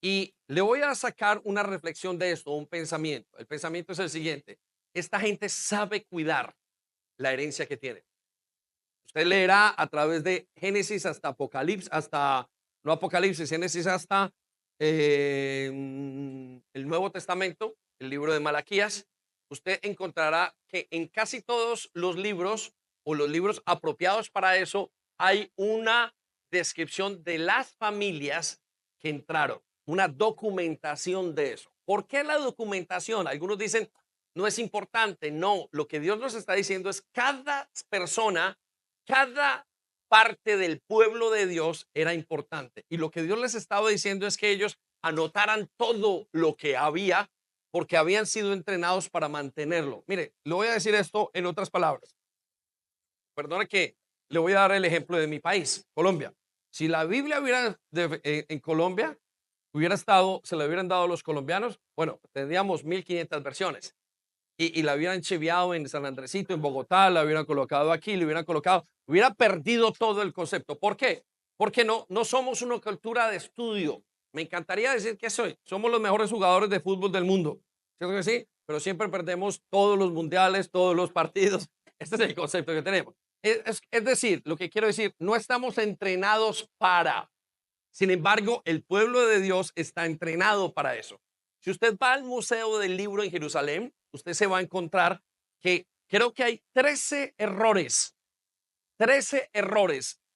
Speaker 1: Y le voy a sacar una reflexión de esto, un pensamiento. El pensamiento es el siguiente. Esta gente sabe cuidar la herencia que tiene. Usted leerá a través de Génesis hasta Apocalipsis, hasta, no Apocalipsis, Génesis hasta el Nuevo Testamento, el libro de Malaquías. Usted encontrará que en casi todos los libros o los libros apropiados para eso hay una descripción de las familias que entraron, una documentación de eso. ¿Por qué la documentación? Algunos dicen, no es importante. No, lo que Dios nos está diciendo es cada persona, cada parte del pueblo de Dios era importante. Y lo que Dios les estaba diciendo es que ellos anotaran todo lo que había porque habían sido entrenados para mantenerlo. Mire, le voy a decir esto en otras palabras. Perdone que le voy a dar el ejemplo de mi país, Colombia. Si la Biblia hubiera en Colombia, hubiera estado, se la hubieran dado a los colombianos, bueno, tendríamos 1500 versiones. Y la hubieran chiviado en San Andresito, en Bogotá, la hubieran colocado aquí, le hubieran colocado, hubiera perdido todo el concepto. ¿Por qué? Porque no somos una cultura de estudio. Me encantaría decir que somos los mejores jugadores de fútbol del mundo. ¿Cierto que sí? Pero siempre perdemos todos los mundiales, todos los partidos. Este es el concepto que tenemos. Es decir, lo que quiero decir, no estamos entrenados para. Sin embargo, el pueblo de Dios está entrenado para eso. Si usted va al Museo del Libro en Jerusalén, usted se va a encontrar que creo que hay 13 errores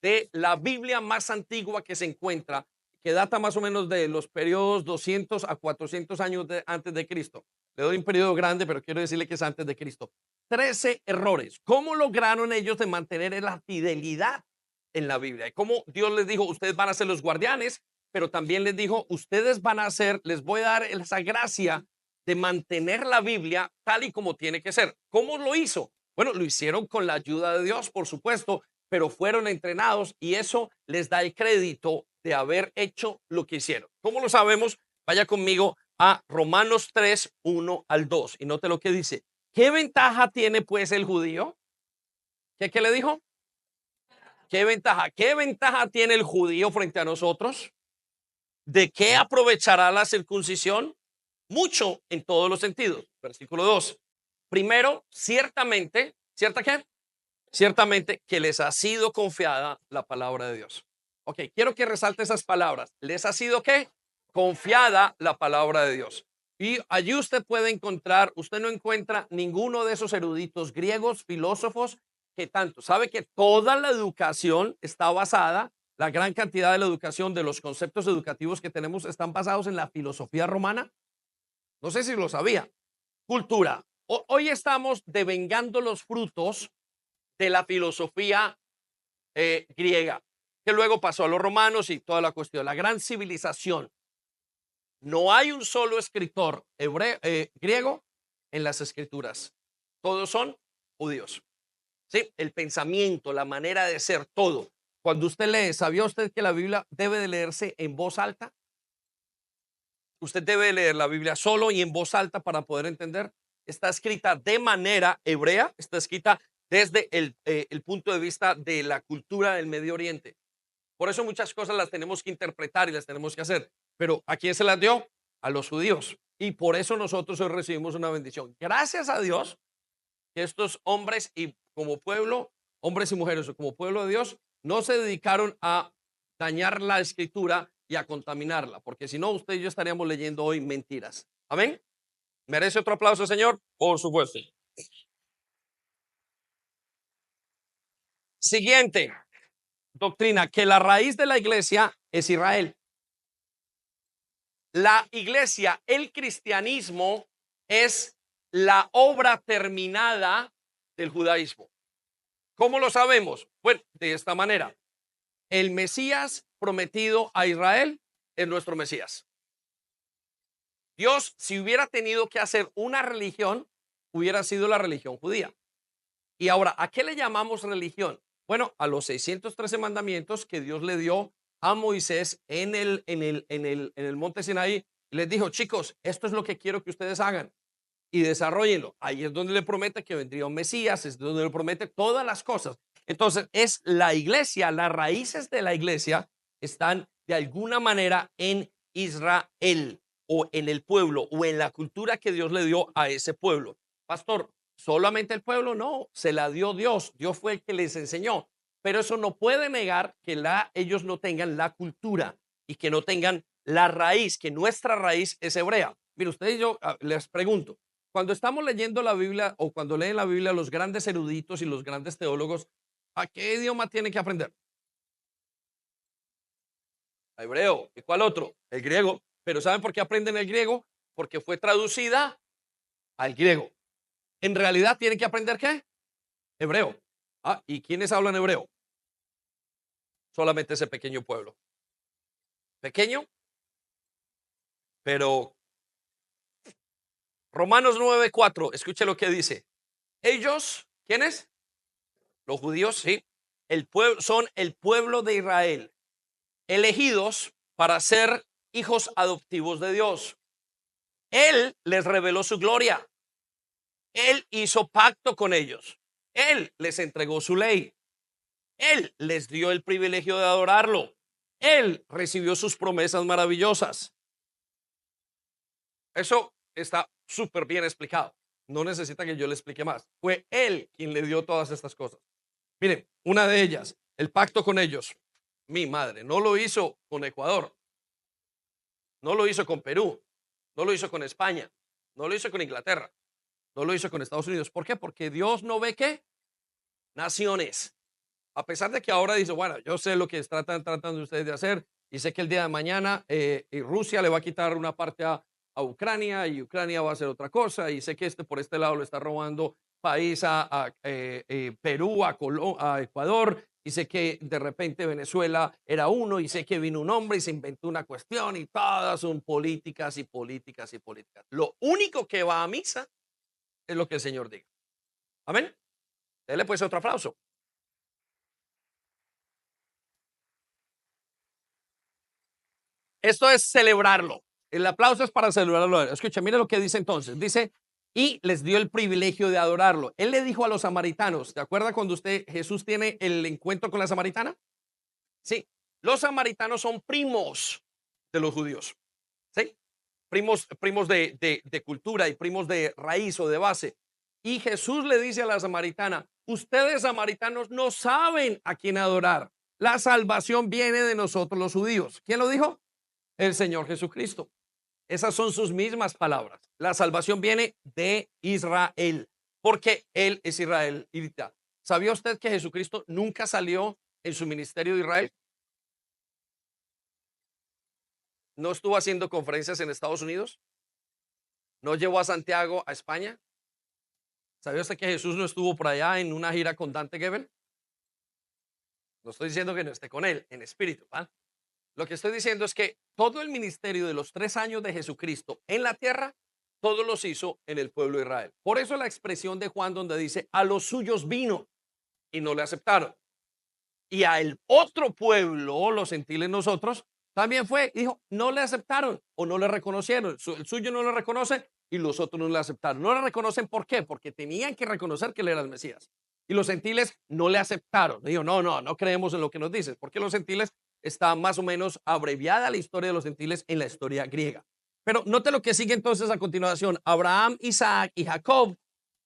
Speaker 1: de la Biblia más antigua que se encuentra, que data más o menos de los periodos 200 a 400 años antes de Cristo. Le doy un periodo grande, pero quiero decirle que es antes de Cristo. 13 errores. ¿Cómo lograron ellos de mantener la fidelidad en la Biblia? Y cómo Dios les dijo, ustedes van a ser los guardianes, pero también les dijo, ustedes van a ser, les voy a dar esa gracia de mantener la Biblia tal y como tiene que ser. ¿Cómo lo hizo? Bueno, lo hicieron con la ayuda de Dios, por supuesto, pero fueron entrenados y eso les da el crédito de haber hecho lo que hicieron. ¿Cómo lo sabemos? Vaya conmigo a Romanos 3, 1 al 2 y note lo que dice. ¿Qué ventaja tiene pues el judío? ¿Qué le dijo? ¿Qué ventaja? ¿Qué ventaja tiene el judío frente a nosotros? ¿De qué aprovechará la circuncisión? mucho en todos los sentidos. Versículo 2. Primero, ciertamente, ¿cierta qué? Ciertamente que les ha sido confiada la palabra de Dios. Ok, quiero que resalte esas palabras. ¿Les ha sido qué? Confiada la palabra de Dios. Y allí usted puede encontrar, usted no encuentra ninguno de esos eruditos griegos, filósofos, que tanto. ¿Sabe que toda la educación está basada, la gran cantidad de la educación, de los conceptos educativos que tenemos, están basados en la filosofía romana? No sé si lo sabía. Cultura. Hoy estamos devengando los frutos de la filosofía griega, que luego pasó a los romanos y toda la cuestión, la gran civilización. No hay un solo escritor griego en las escrituras. Todos son judíos. ¿Sí? El pensamiento, la manera de ser, todo. Cuando usted lee, ¿sabía usted que la Biblia debe de leerse en voz alta? Usted debe leer la Biblia solo y en voz alta para poder entender. Está escrita de manera hebrea, está escrita desde el punto de vista de la cultura del Medio Oriente. Por eso muchas cosas las tenemos que interpretar y las tenemos que hacer. Pero ¿a quién se las dio? A los judíos. Y por eso nosotros hoy recibimos una bendición. Gracias a Dios que estos hombres y como pueblo, hombres y mujeres o como pueblo de Dios, no se dedicaron a dañar la escritura y a contaminarla, porque si no, usted y yo estaríamos leyendo hoy mentiras. Amén. ¿Merece otro aplauso, señor? Por supuesto. Siguiente doctrina, que la raíz de la iglesia es Israel. La iglesia, el cristianismo, es la obra terminada del judaísmo. ¿Cómo lo sabemos? Bueno, de esta manera. El Mesías prometido a Israel es nuestro Mesías. Dios, si hubiera tenido que hacer una religión, hubiera sido la religión judía. Y ahora, ¿a qué le llamamos religión? Bueno, a los 613 mandamientos que Dios le dio a Moisés en el monte Sinaí. Les dijo, chicos, esto es lo que quiero que ustedes hagan y desarrollenlo. Ahí es donde le promete que vendría un Mesías, es donde le promete todas las cosas. Entonces, es la iglesia, las raíces de la iglesia están de alguna manera en Israel o en el pueblo o en la cultura que Dios le dio a ese pueblo. Pastor, solamente el pueblo no, se la dio Dios. Dios fue el que les enseñó. Pero eso no puede negar que ellos no tengan la cultura y que no tengan la raíz, que nuestra raíz es hebrea. Mire, ustedes y yo les pregunto, cuando estamos leyendo la Biblia o cuando leen la Biblia los grandes eruditos y los grandes teólogos, ¿a qué idioma tienen que aprender? A hebreo. ¿Y cuál otro? El griego. Pero ¿saben por qué aprenden el griego? Porque fue traducida al griego. En realidad tienen que aprender ¿qué? Hebreo. ¿Y quiénes hablan hebreo? Solamente ese pequeño pueblo. Pequeño, pero Romanos 9:4, escuche lo que dice. Ellos, ¿quiénes? Los judíos, sí. Son el pueblo de Israel, elegidos para ser hijos adoptivos de Dios. Él les reveló su gloria. Él hizo pacto con ellos. Él les entregó su ley. Él les dio el privilegio de adorarlo. Él recibió sus promesas maravillosas. Eso está súper bien explicado. No necesita que yo le explique más. Fue Él quien le dio todas estas cosas. Miren, una de ellas, el pacto con ellos. Mi madre, no lo hizo con Ecuador. No lo hizo con Perú. No lo hizo con España. No lo hizo con Inglaterra. No lo hizo con Estados Unidos. ¿Por qué? Porque Dios no ve qué naciones. A pesar de que ahora dice, bueno, yo sé lo que tratan ustedes de hacer y sé que el día de mañana Rusia le va a quitar una parte a Ucrania y Ucrania va a hacer otra cosa y sé que por este lado le está robando país a Perú, a Ecuador y sé que de repente Venezuela era uno y sé que vino un hombre y se inventó una cuestión y todas son políticas y políticas y políticas. Lo único que va a misa es lo que el Señor diga. Amén. Dele pues otro aplauso. Esto es celebrarlo. El aplauso es para celebrarlo. Escucha, mire lo que dice entonces. Dice, y les dio el privilegio de adorarlo. Él le dijo a los samaritanos, ¿te acuerdas cuando Jesús tiene el encuentro con la samaritana? Sí, los samaritanos son primos de los judíos. ¿Sí? primos de cultura y primos de raíz o de base. Y Jesús le dice a la samaritana, ustedes samaritanos no saben a quién adorar. La salvación viene de nosotros los judíos. ¿Quién lo dijo? El Señor Jesucristo. Esas son sus mismas palabras. La salvación viene de Israel, porque Él es israelita. ¿Sabía usted que Jesucristo nunca salió en su ministerio de Israel? ¿No estuvo haciendo conferencias en Estados Unidos? ¿No llevó a Santiago a España? ¿Sabía usted que Jesús no estuvo por allá en una gira con Dante Gebel? No estoy diciendo que no esté con él en espíritu, ¿va? Lo que estoy diciendo es que todo el ministerio de los 3 años de Jesucristo en la tierra, todos los hizo en el pueblo de Israel. Por eso la expresión de Juan donde dice, a los suyos vino y no le aceptaron. Y a el otro pueblo, los gentiles nosotros, también fue, dijo, no le aceptaron o no le reconocieron. El suyo no lo reconoce y los otros no le aceptaron. No le reconocen, ¿por qué? Porque tenían que reconocer que él era el Mesías. Y los gentiles no le aceptaron. Dijo, no creemos en lo que nos dices, porque los gentiles está más o menos abreviada la historia de los gentiles en la historia griega. Pero note lo que sigue entonces a continuación. Abraham, Isaac y Jacob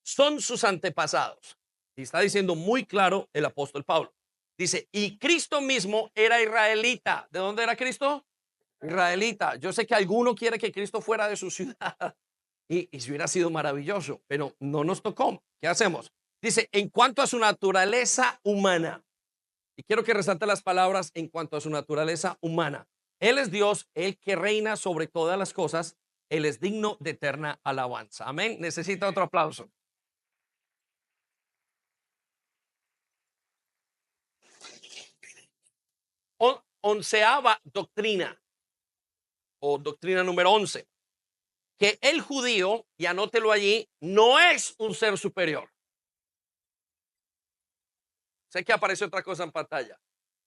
Speaker 1: son sus antepasados. Y está diciendo muy claro el apóstol Pablo. Dice, y Cristo mismo era israelita. ¿De dónde era Cristo? Israelita. Yo sé que alguno quiere que Cristo fuera de su ciudad y si hubiera sido maravilloso, pero no nos tocó. ¿Qué hacemos? Dice, en cuanto a su naturaleza humana, y quiero que resalte las palabras en cuanto a su naturaleza humana. Él es Dios, el que reina sobre todas las cosas. Él es digno de eterna alabanza. Amén. Necesita otro aplauso. Onceava doctrina o doctrina número 11, que el judío, y anótelo allí, no es un ser superior. Sé que aparece otra cosa en pantalla,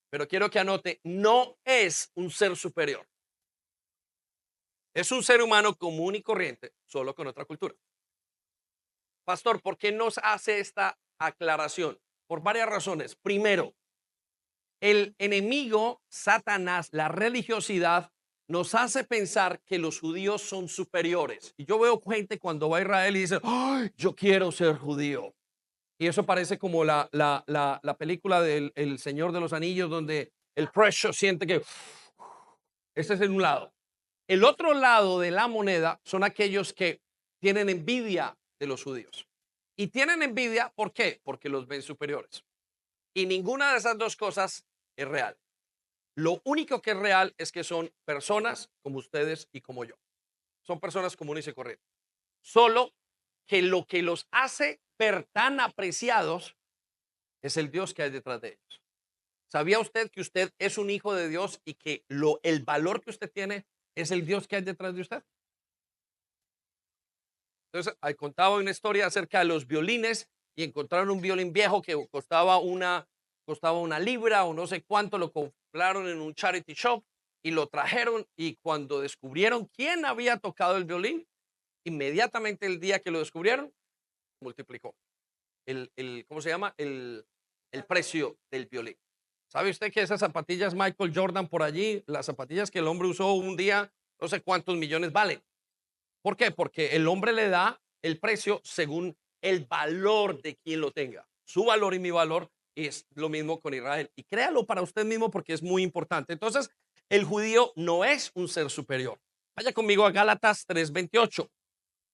Speaker 1: pero quiero que anote, no es un ser superior. Es un ser humano común y corriente, solo con otra cultura. Pastor, ¿por qué nos hace esta aclaración? Por varias razones. Primero, el enemigo, Satanás, la religiosidad, nos hace pensar que los judíos son superiores. Y yo veo gente cuando va a Israel y dice, ¡ay, yo quiero ser judío! Y eso parece como la película del El Señor de los Anillos, donde el Precious siente que ese es en un lado. El otro lado de la moneda son aquellos que tienen envidia de los judíos. Y tienen envidia, ¿por qué? Porque los ven superiores. Y ninguna de esas dos cosas es real. Lo único que es real es que son personas como ustedes y como yo. Son personas comunes y corrientes. Solo que lo que los hace ver tan apreciados es el Dios que hay detrás de ellos. ¿Sabía usted que usted es un hijo de Dios y que el valor que usted tiene es el Dios que hay detrás de usted? Entonces, ahí contaba una historia acerca de los violines y encontraron un violín viejo que costaba una libra o no sé cuánto, lo compraron en un charity shop y lo trajeron, y cuando descubrieron quién había tocado el violín, inmediatamente el día que lo descubrieron, multiplicó ¿cómo se llama? El precio del violín. ¿Sabe usted que esas zapatillas Michael Jordan por allí, las zapatillas que el hombre usó un día, no sé cuántos millones valen? ¿Por qué? Porque el hombre le da el precio según el valor de quien lo tenga. Su valor y mi valor es lo mismo con Israel. Y créalo para usted mismo porque es muy importante. Entonces, el judío no es un ser superior. Vaya conmigo a Gálatas 3:28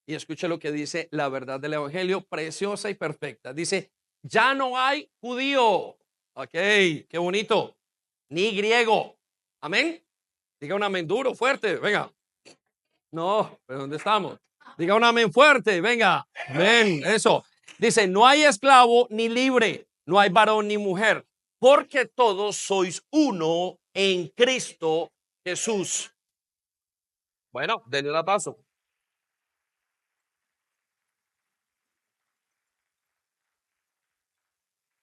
Speaker 1: y escuche lo que dice la verdad del evangelio, preciosa y perfecta. Dice, ya no hay judío. Ok, qué bonito. Ni griego. Amén. Diga un amén duro, fuerte. Venga. No, pero ¿dónde estamos? Diga un amén fuerte, venga. Amén, eso. Dice, no hay esclavo ni libre, no hay varón ni mujer, porque todos sois uno en Cristo Jesús. Bueno, denle la paso.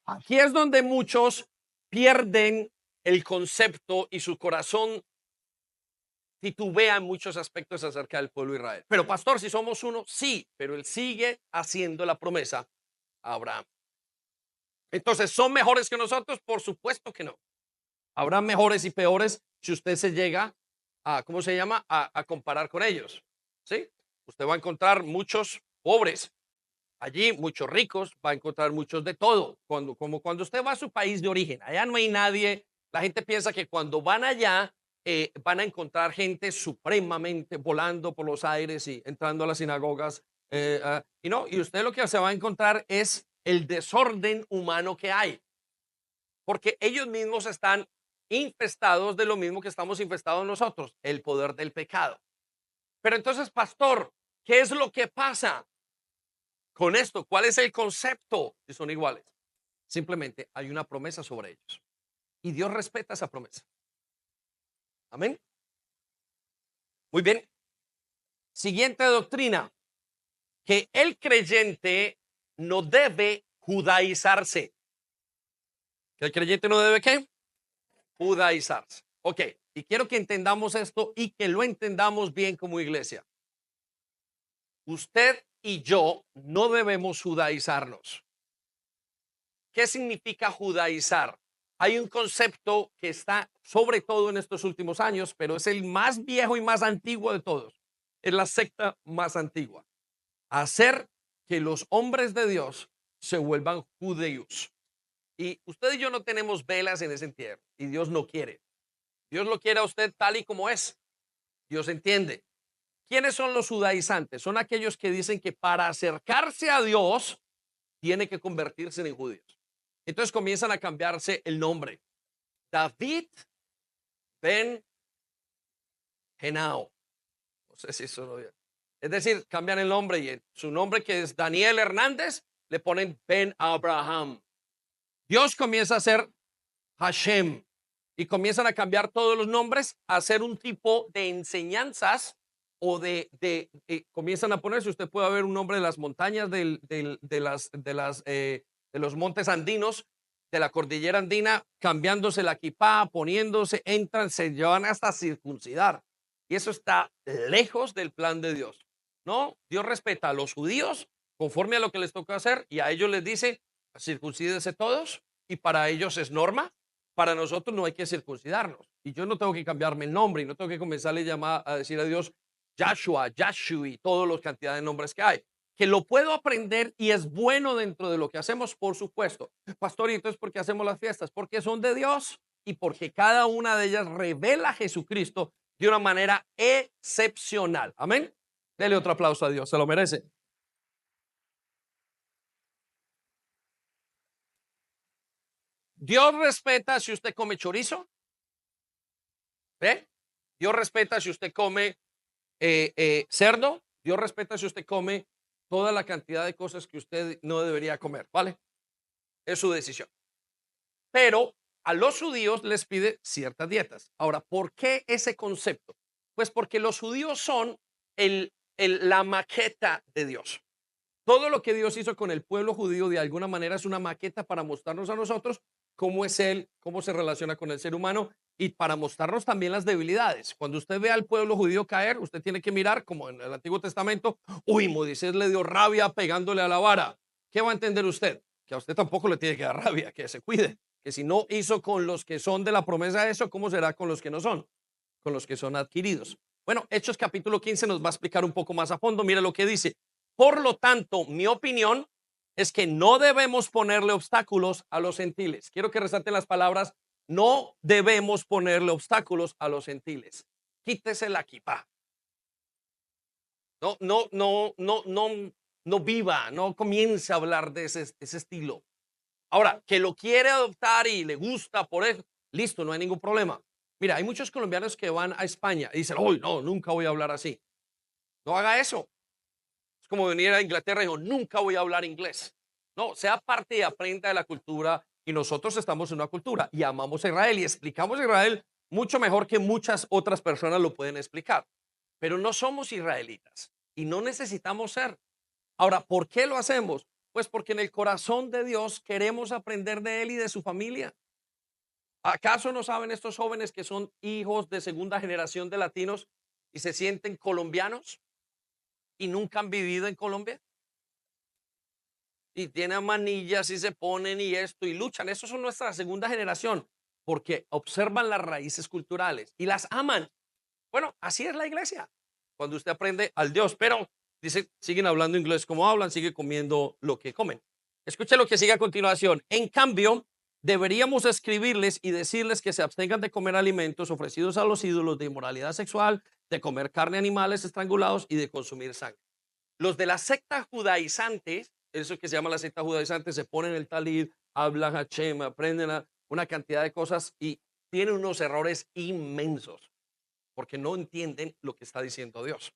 Speaker 1: Aquí es donde muchos pierden el concepto y su corazón titubea en muchos aspectos acerca del pueblo de Israel. Pero pastor, si somos uno, sí, pero él sigue haciendo la promesa a Abraham. Entonces, ¿son mejores que nosotros? Por supuesto que no. Habrá mejores y peores si usted se llega a, ¿cómo se llama? A comparar con ellos. ¿sí? Usted va a encontrar muchos pobres allí, muchos ricos, va a encontrar muchos de todo. Como cuando usted va a su país de origen, allá no hay nadie. La gente piensa que cuando van allá van a encontrar gente supremamente volando por los aires y entrando a las sinagogas. Y no, y usted lo que se va a encontrar es el desorden humano que hay, porque ellos mismos están infestados de lo mismo que estamos infestados nosotros, el poder del pecado. Pero entonces, pastor, ¿qué es lo que pasa con esto? ¿Cuál es el concepto? Si son iguales. Simplemente hay una promesa sobre ellos y Dios respeta esa promesa. Amén. Muy bien. Siguiente doctrina, que el creyente no debe judaizarse. ¿Que el creyente no debe qué? Judaizarse. Ok, y quiero que entendamos esto y que lo entendamos bien como iglesia. Usted y yo no debemos judaizarnos. ¿Qué significa judaizar? Hay un concepto que está sobre todo en estos últimos años, pero es el más viejo y más antiguo de todos. Es la secta más antigua. Hacer que los hombres de Dios se vuelvan judíos. Y usted y yo no tenemos velas en ese entierro, y Dios no quiere. Dios lo quiere a usted tal y como es. Dios entiende. ¿Quiénes son los judaizantes? Son aquellos que dicen que para acercarse a Dios tiene que convertirse en judíos. Entonces comienzan a cambiarse el nombre. David Ben Genao. No sé si eso lo bien. Es decir, cambian el nombre y su nombre, que es Daniel Hernández, le ponen Ben Abraham. Dios comienza a ser Hashem y comienzan a cambiar todos los nombres, a hacer un tipo de enseñanzas o comienzan a ponerse. Usted puede ver un nombre de las montañas de los montes andinos, de la cordillera andina, cambiándose la kipá, poniéndose, entran, se llevan hasta circuncidar. Y eso está lejos del plan de Dios. No, Dios respeta a los judíos conforme a lo que les toca hacer y a ellos les dice, circuncídense todos, y para ellos es norma. Para nosotros no hay que circuncidarnos. Y yo no tengo que cambiarme el nombre y no tengo que comenzarle a decir a Dios Joshua, Yashu y todas las cantidades de nombres que hay. Que lo puedo aprender y es bueno dentro de lo que hacemos, por supuesto. Pastor, ¿y entonces por qué hacemos las fiestas? Porque son de Dios y porque cada una de ellas revela a Jesucristo de una manera excepcional. Amén. Dele otro aplauso a Dios, se lo merece. Dios respeta si usted come chorizo. ¿Eh? Dios respeta si usted come cerdo. Dios respeta si usted come toda la cantidad de cosas que usted no debería comer, ¿vale? Es su decisión. Pero a los judíos les pide ciertas dietas. Ahora, ¿por qué ese concepto? Pues porque los judíos son la maqueta de Dios. Todo lo que Dios hizo con el pueblo judío de alguna manera es una maqueta para mostrarnos a nosotros cómo es Él, cómo se relaciona con el ser humano y para mostrarnos también las debilidades. Cuando usted ve al pueblo judío caer, usted tiene que mirar, como en el Antiguo Testamento, uy, Moisés le dio rabia pegándole a la vara. ¿Qué va a entender usted? Que a usted tampoco le tiene que dar rabia, que se cuide, que si no hizo con los que son de la promesa eso, ¿cómo será con los que no son? Con los que son adquiridos. Bueno, Hechos capítulo 15 nos va a explicar un poco más a fondo. Mire lo que dice. Por lo tanto, mi opinión es que no debemos ponerle obstáculos a los gentiles. Quiero que resalten las palabras, no debemos ponerle obstáculos a los gentiles. Quítese la kipá. No, no, no, no, no, no viva, no comience a hablar de ese estilo. Ahora, que lo quiere adoptar y le gusta por eso, listo, no hay ningún problema. Mira, hay muchos colombianos que van a España y dicen, uy, no, nunca voy a hablar así. No haga eso. Es como venir a Inglaterra y digo, nunca voy a hablar inglés. No, sea parte y aprenda de la cultura y nosotros estamos en una cultura y amamos a Israel y explicamos a Israel mucho mejor que muchas otras personas lo pueden explicar. Pero no somos israelitas y no necesitamos ser. Ahora, ¿por qué lo hacemos? Pues porque en el corazón de Dios queremos aprender de Él y de su familia. ¿Acaso no saben estos jóvenes que son hijos de segunda generación de latinos y se sienten colombianos y nunca han vivido en Colombia? Y tienen manillas y se ponen y esto y luchan. Esos son nuestra segunda generación porque observan las raíces culturales y las aman. Bueno, así es la iglesia. cuando usted aprende al Dios, pero dice, siguen hablando inglés como hablan, sigue comiendo lo que comen. Escuche lo que sigue a continuación. En cambio, deberíamos escribirles y decirles que se abstengan de comer alimentos ofrecidos a los ídolos, de inmoralidad sexual, de comer carne de animales estrangulados y de consumir sangre. Los de la secta judaizante, eso que se llama la secta judaizante, se ponen el talid, hablan Hashem, aprenden una cantidad de cosas y tienen unos errores inmensos porque no entienden lo que está diciendo Dios.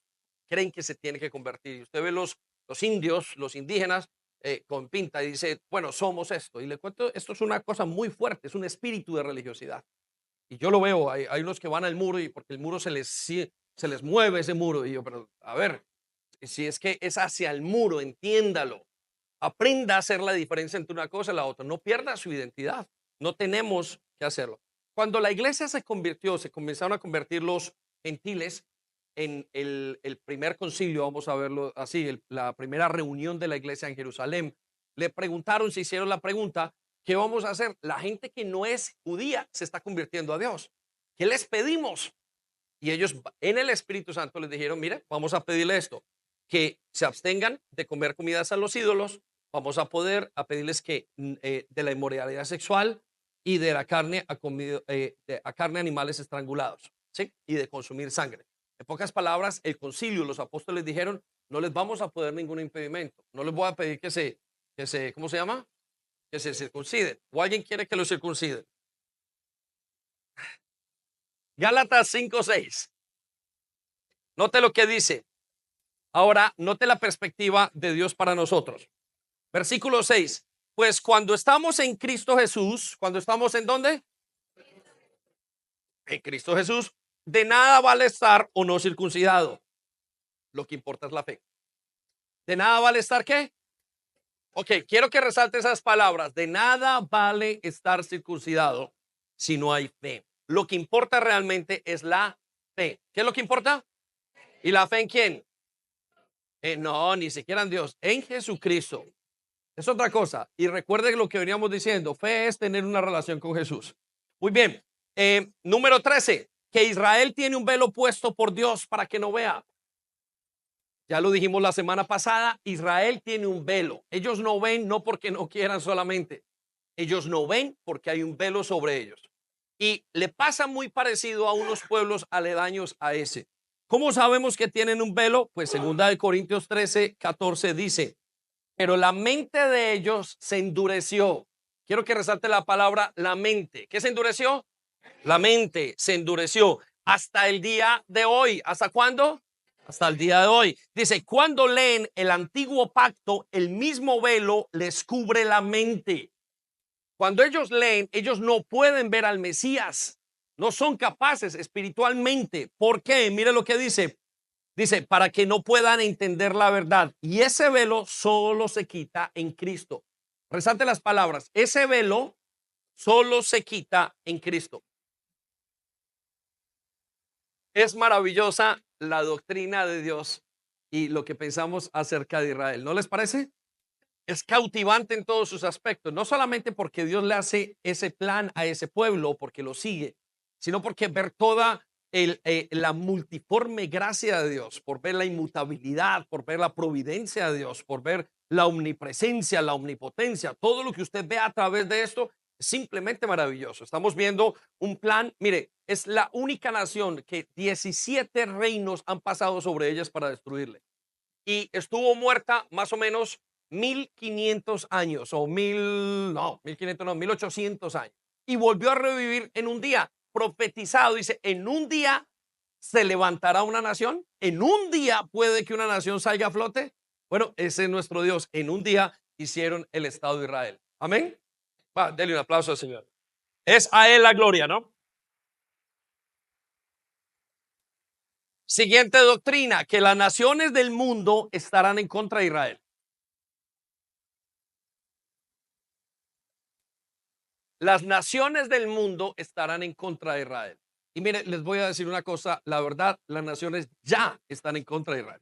Speaker 1: Creen que se tiene que convertir. Y usted ve los indios, los indígenas, con pinta y dice, bueno, somos esto. Y le cuento, esto es una cosa muy fuerte, es un espíritu de religiosidad. Y yo lo veo, hay unos que van al muro y porque el muro se les mueve ese muro. Y yo, pero a ver, si es que es hacia el muro, entiéndalo. Aprenda a hacer la diferencia entre una cosa y la otra. No pierda su identidad. No tenemos que hacerlo. Cuando la iglesia se convirtió, se comenzaron a convertir los gentiles en el primer concilio, vamos a verlo así, la primera reunión de la iglesia en Jerusalén. Le preguntaron, se hicieron la pregunta, ¿qué vamos a hacer? La gente que no es judía se está convirtiendo a Dios. ¿Qué les pedimos? Y ellos en el Espíritu Santo les dijeron, mire, vamos a pedirle esto, que se abstengan de comer comidas a los ídolos, vamos a pedirles que de la inmoralidad sexual y de la carne a carne de animales estrangulados, ¿sí? Y de consumir sangre. En pocas palabras, el concilio, los apóstoles dijeron, no les vamos a poner ningún impedimento, no les voy a pedir ¿cómo se llama? Que se circunciden. ¿O alguien quiere que lo circunciden? Gálatas 5:6. Note lo que dice. Ahora, note la perspectiva de Dios para nosotros. Versículo 6. Pues cuando estamos en Cristo Jesús, cuando estamos en ¿dónde? En Cristo Jesús, de nada vale estar o no circuncidado. Lo que importa es la fe. ¿De nada vale estar qué? Ok, quiero que resalte esas palabras. De nada vale estar circuncidado si no hay fe. Lo que importa realmente es la fe. ¿Qué es lo que importa? ¿Y la fe en quién? No, ni siquiera en Dios, en Jesucristo. Es otra cosa. Y recuerden lo que veníamos diciendo. Fe es tener una relación con Jesús. Muy bien. Número 13. Que Israel tiene un velo puesto por Dios para que no vea. Ya lo dijimos la semana pasada. Israel tiene un velo. Ellos no ven no porque no quieran solamente. Ellos no ven porque hay un velo sobre ellos. Y le pasa muy parecido a unos pueblos aledaños a ese. ¿Cómo sabemos que tienen un velo? Pues segunda de Corintios 13:14 dice, pero la mente de ellos se endureció. Quiero que resalte la palabra la mente. ¿Qué se endureció? La mente se endureció hasta el día de hoy. ¿Hasta cuándo? Hasta el día de hoy. Dice, cuando leen el antiguo pacto, el mismo velo les cubre la mente. Cuando ellos leen, ellos no pueden ver al Mesías. No son capaces espiritualmente. ¿Por qué? Mire lo que dice. Dice, para que no puedan entender la verdad. Y ese velo solo se quita en Cristo. Resalte las palabras. Ese velo solo se quita en Cristo. Es maravillosa la doctrina de Dios y lo que pensamos acerca de Israel. ¿No les parece? Es cautivante en todos sus aspectos. No solamente porque Dios le hace ese plan a ese pueblo, porque lo sigue, sino porque ver toda la multiforme gracia de Dios, por ver la inmutabilidad, por ver la providencia de Dios, por ver la omnipresencia, la omnipotencia, todo lo que usted ve a través de esto es simplemente maravilloso. Estamos viendo un plan, mire, es la única nación que 17 reinos han pasado sobre ellas para destruirle. Y estuvo muerta más o menos 1500 años o 1500 no, 1800 años. Y volvió a revivir en un día, profetizado. Dice, en un día se levantará una nación. En un día puede que una nación salga a flote. Bueno, ese es nuestro Dios. En un día hicieron el Estado de Israel. Amén. Va, denle un aplauso al Señor. Es a Él la gloria, ¿no? Siguiente doctrina, que las naciones del mundo estarán en contra de Israel. Las naciones del mundo estarán en contra de Israel. Y mire, les voy a decir una cosa, la verdad, las naciones ya están en contra de Israel.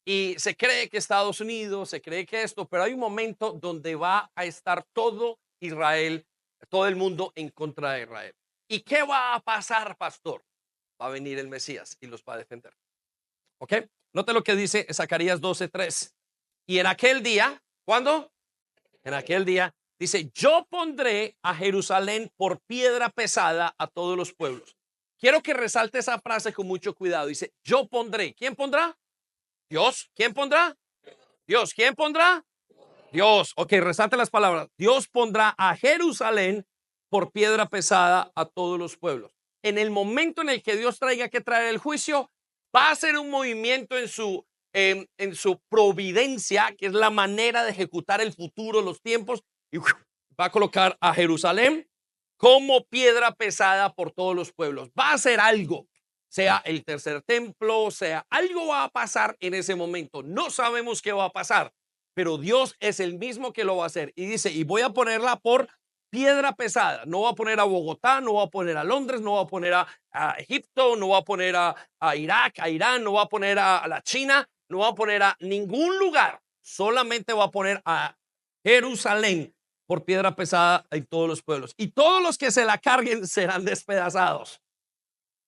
Speaker 1: Y se cree que Estados Unidos, se cree que esto, pero hay un momento donde va a estar todo Israel, todo el mundo en contra de Israel. ¿Y qué va a pasar, pastor? va a venir el Mesías y los va a defender. ¿Ok? Note lo que dice Zacarías 12:3. Y en aquel día, ¿cuándo? En aquel día, dice, yo pondré a Jerusalén por piedra pesada a todos los pueblos. Quiero que resalte esa frase con mucho cuidado. Dice, yo pondré. ¿Quién pondrá? Dios. ¿Quién pondrá? Dios. ¿Quién pondrá? Dios. Ok, resalte las palabras. Dios pondrá a Jerusalén por piedra pesada a todos los pueblos. En el momento en el que Dios traiga que traer el juicio, va a ser un movimiento en su providencia, que es la manera de ejecutar el futuro, los tiempos, y va a colocar a Jerusalén como piedra pesada por todos los pueblos. Va a hacer algo, sea el tercer templo, sea algo va a pasar en ese momento. No sabemos qué va a pasar, pero Dios es el mismo que lo va a hacer. Y dice, y voy a ponerla por piedra pesada. No va a poner a Bogotá, no va a poner a Londres, no va a poner a Egipto, no va a poner a Irak, a Irán, no va a poner a la China, no va a poner a ningún lugar. Solamente va a poner a Jerusalén por piedra pesada en todos los pueblos. Y todos los que se la carguen serán despedazados.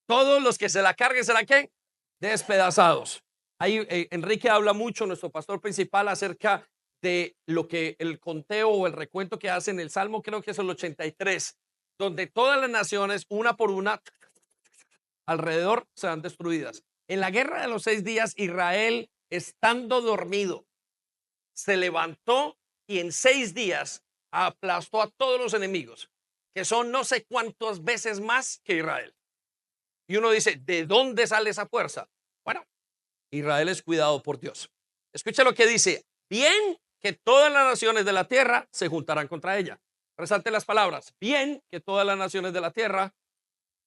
Speaker 1: Todos los que se la carguen serán ¿qué? Despedazados. Ahí Enrique habla mucho, nuestro pastor principal, acerca de lo que el conteo o el recuento que hace en el Salmo, creo que es el 83, donde todas las naciones, una por una, alrededor serán destruidas. En la guerra de los 6 días, Israel, estando dormido, se levantó y en 6 días aplastó a todos los enemigos, que son no sé cuántas veces más que Israel. Y uno dice, ¿de dónde sale esa fuerza? Bueno, Israel es cuidado por Dios. Escucha lo que dice, bien que todas las naciones de la tierra se juntarán contra ella. Resalte las palabras, bien que todas las naciones de la tierra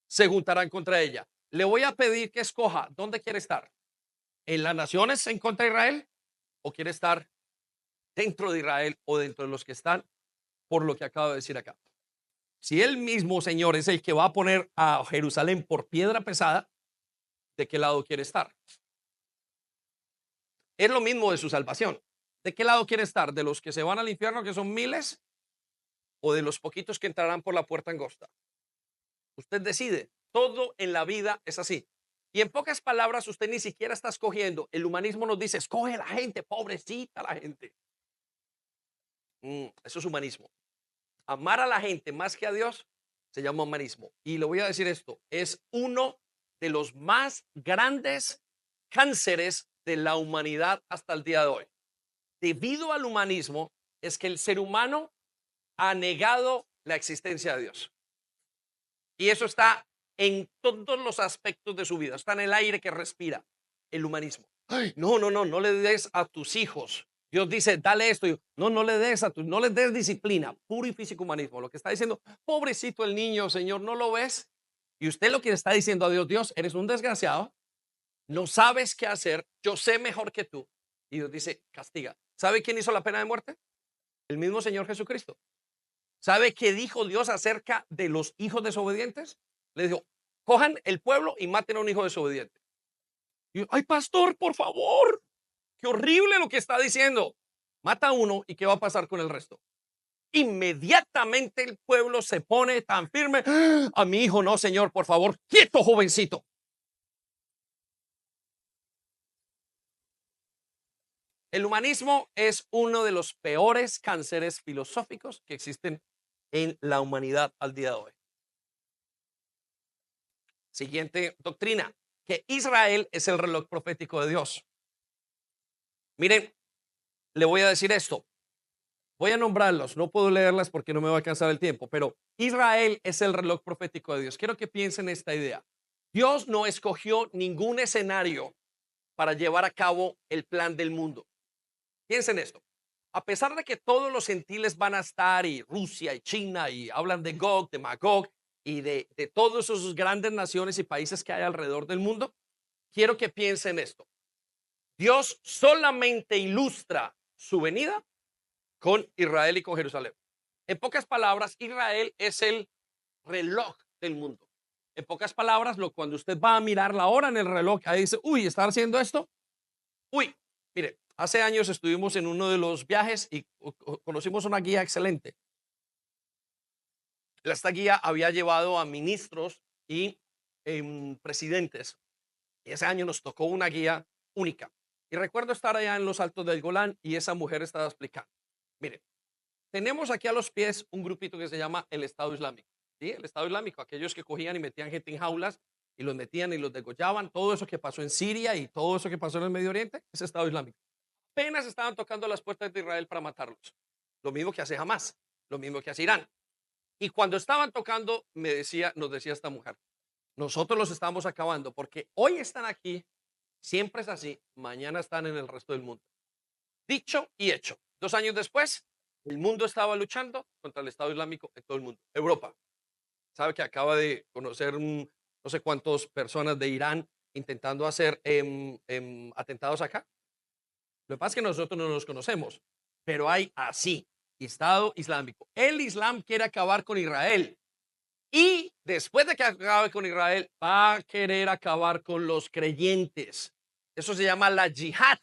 Speaker 1: se juntarán contra ella. Le voy a pedir que escoja dónde quiere estar. ¿En las naciones en contra de Israel? ¿O quiere estar dentro de Israel o dentro de los que están por lo que acabo de decir acá? Si el mismo Señor es el que va a poner a Jerusalén por piedra pesada, ¿de qué lado quiere estar? Es lo mismo de su salvación. ¿De qué lado quiere estar? ¿De los que se van al infierno, que son miles, o de los poquitos que entrarán por la puerta angosta? Usted decide. Todo en la vida es así. Y en pocas palabras, usted ni siquiera está escogiendo. El humanismo nos dice, escoge a la gente, pobrecita la gente. Eso es humanismo. Amar a la gente más que a Dios se llama humanismo. Y le voy a decir esto, es uno de los más grandes cánceres de la humanidad hasta el día de hoy. Debido al humanismo es que el ser humano ha negado la existencia de Dios. Y eso está en todos los aspectos de su vida. Está en el aire que respira, el humanismo. Ay, no, no, no, no le des a tus hijos. Dios dice, dale esto. No, no le des no les des disciplina. Puro y físico humanismo. Lo que está diciendo, pobrecito el niño, Señor, ¿no lo ves? Y usted lo que está diciendo a Dios, Dios, eres un desgraciado, no sabes qué hacer, yo sé mejor que tú. Y Dios dice, castiga. ¿Sabe quién hizo la pena de muerte? El mismo Señor Jesucristo. ¿Sabe qué dijo Dios acerca de los hijos desobedientes? Le dijo, cojan el pueblo y maten a un hijo desobediente. Y yo, ay, pastor, por favor, qué horrible lo que está diciendo. Mata a uno y ¿qué va a pasar con el resto? Inmediatamente el pueblo se pone tan firme. A mi hijo no, Señor, por favor, quieto, jovencito. El humanismo es uno de los peores cánceres filosóficos que existen en la humanidad al día de hoy. Siguiente doctrina, que Israel es el reloj profético de Dios. Miren, le voy a decir esto. Voy a nombrarlos, no puedo leerlas porque no me va a alcanzar el tiempo, pero Israel es el reloj profético de Dios. Quiero que piensen esta idea. Dios no escogió ningún escenario para llevar a cabo el plan del mundo. Piensen esto. A pesar de que todos los gentiles van a estar, y Rusia y China, y hablan de Gog, de Magog, y de todas esas grandes naciones y países que hay alrededor del mundo, quiero que piensen esto. Dios solamente ilustra su venida con Israel y con Jerusalén. En pocas palabras, Israel es el reloj del mundo. En pocas palabras, cuando usted va a mirar la hora en el reloj, ahí dice, uy, ¿está haciendo esto? Uy, mire, hace años estuvimos en uno de los viajes y conocimos una guía excelente. Esta guía había llevado a ministros y presidentes. Y ese año nos tocó una guía única. Y recuerdo estar allá en los altos del Golán y esa mujer estaba explicando. Miren, tenemos aquí a los pies un grupito que se llama el Estado Islámico. ¿Sí? El Estado Islámico, aquellos que cogían y metían gente en jaulas y los metían y los degollaban. Todo eso que pasó en Siria y todo eso que pasó en el Medio Oriente, es Estado Islámico. Apenas estaban tocando las puertas de Israel para matarlos. Lo mismo que hace Hamas, lo mismo que hace Irán. Y cuando estaban tocando, nos decía esta mujer, nosotros los estamos acabando porque hoy están aquí, siempre es así, mañana están en el resto del mundo. Dicho y hecho. 2 años después, el mundo estaba luchando contra el Estado Islámico en todo el mundo. Europa, sabe que acaba de conocer no sé cuántas personas de Irán intentando hacer atentados acá. Lo que pasa es que nosotros no nos conocemos, pero hay así, Estado Islámico. El Islam quiere acabar con Israel. Y después de que acabe con Israel, va a querer acabar con los creyentes. Eso se llama la yihad.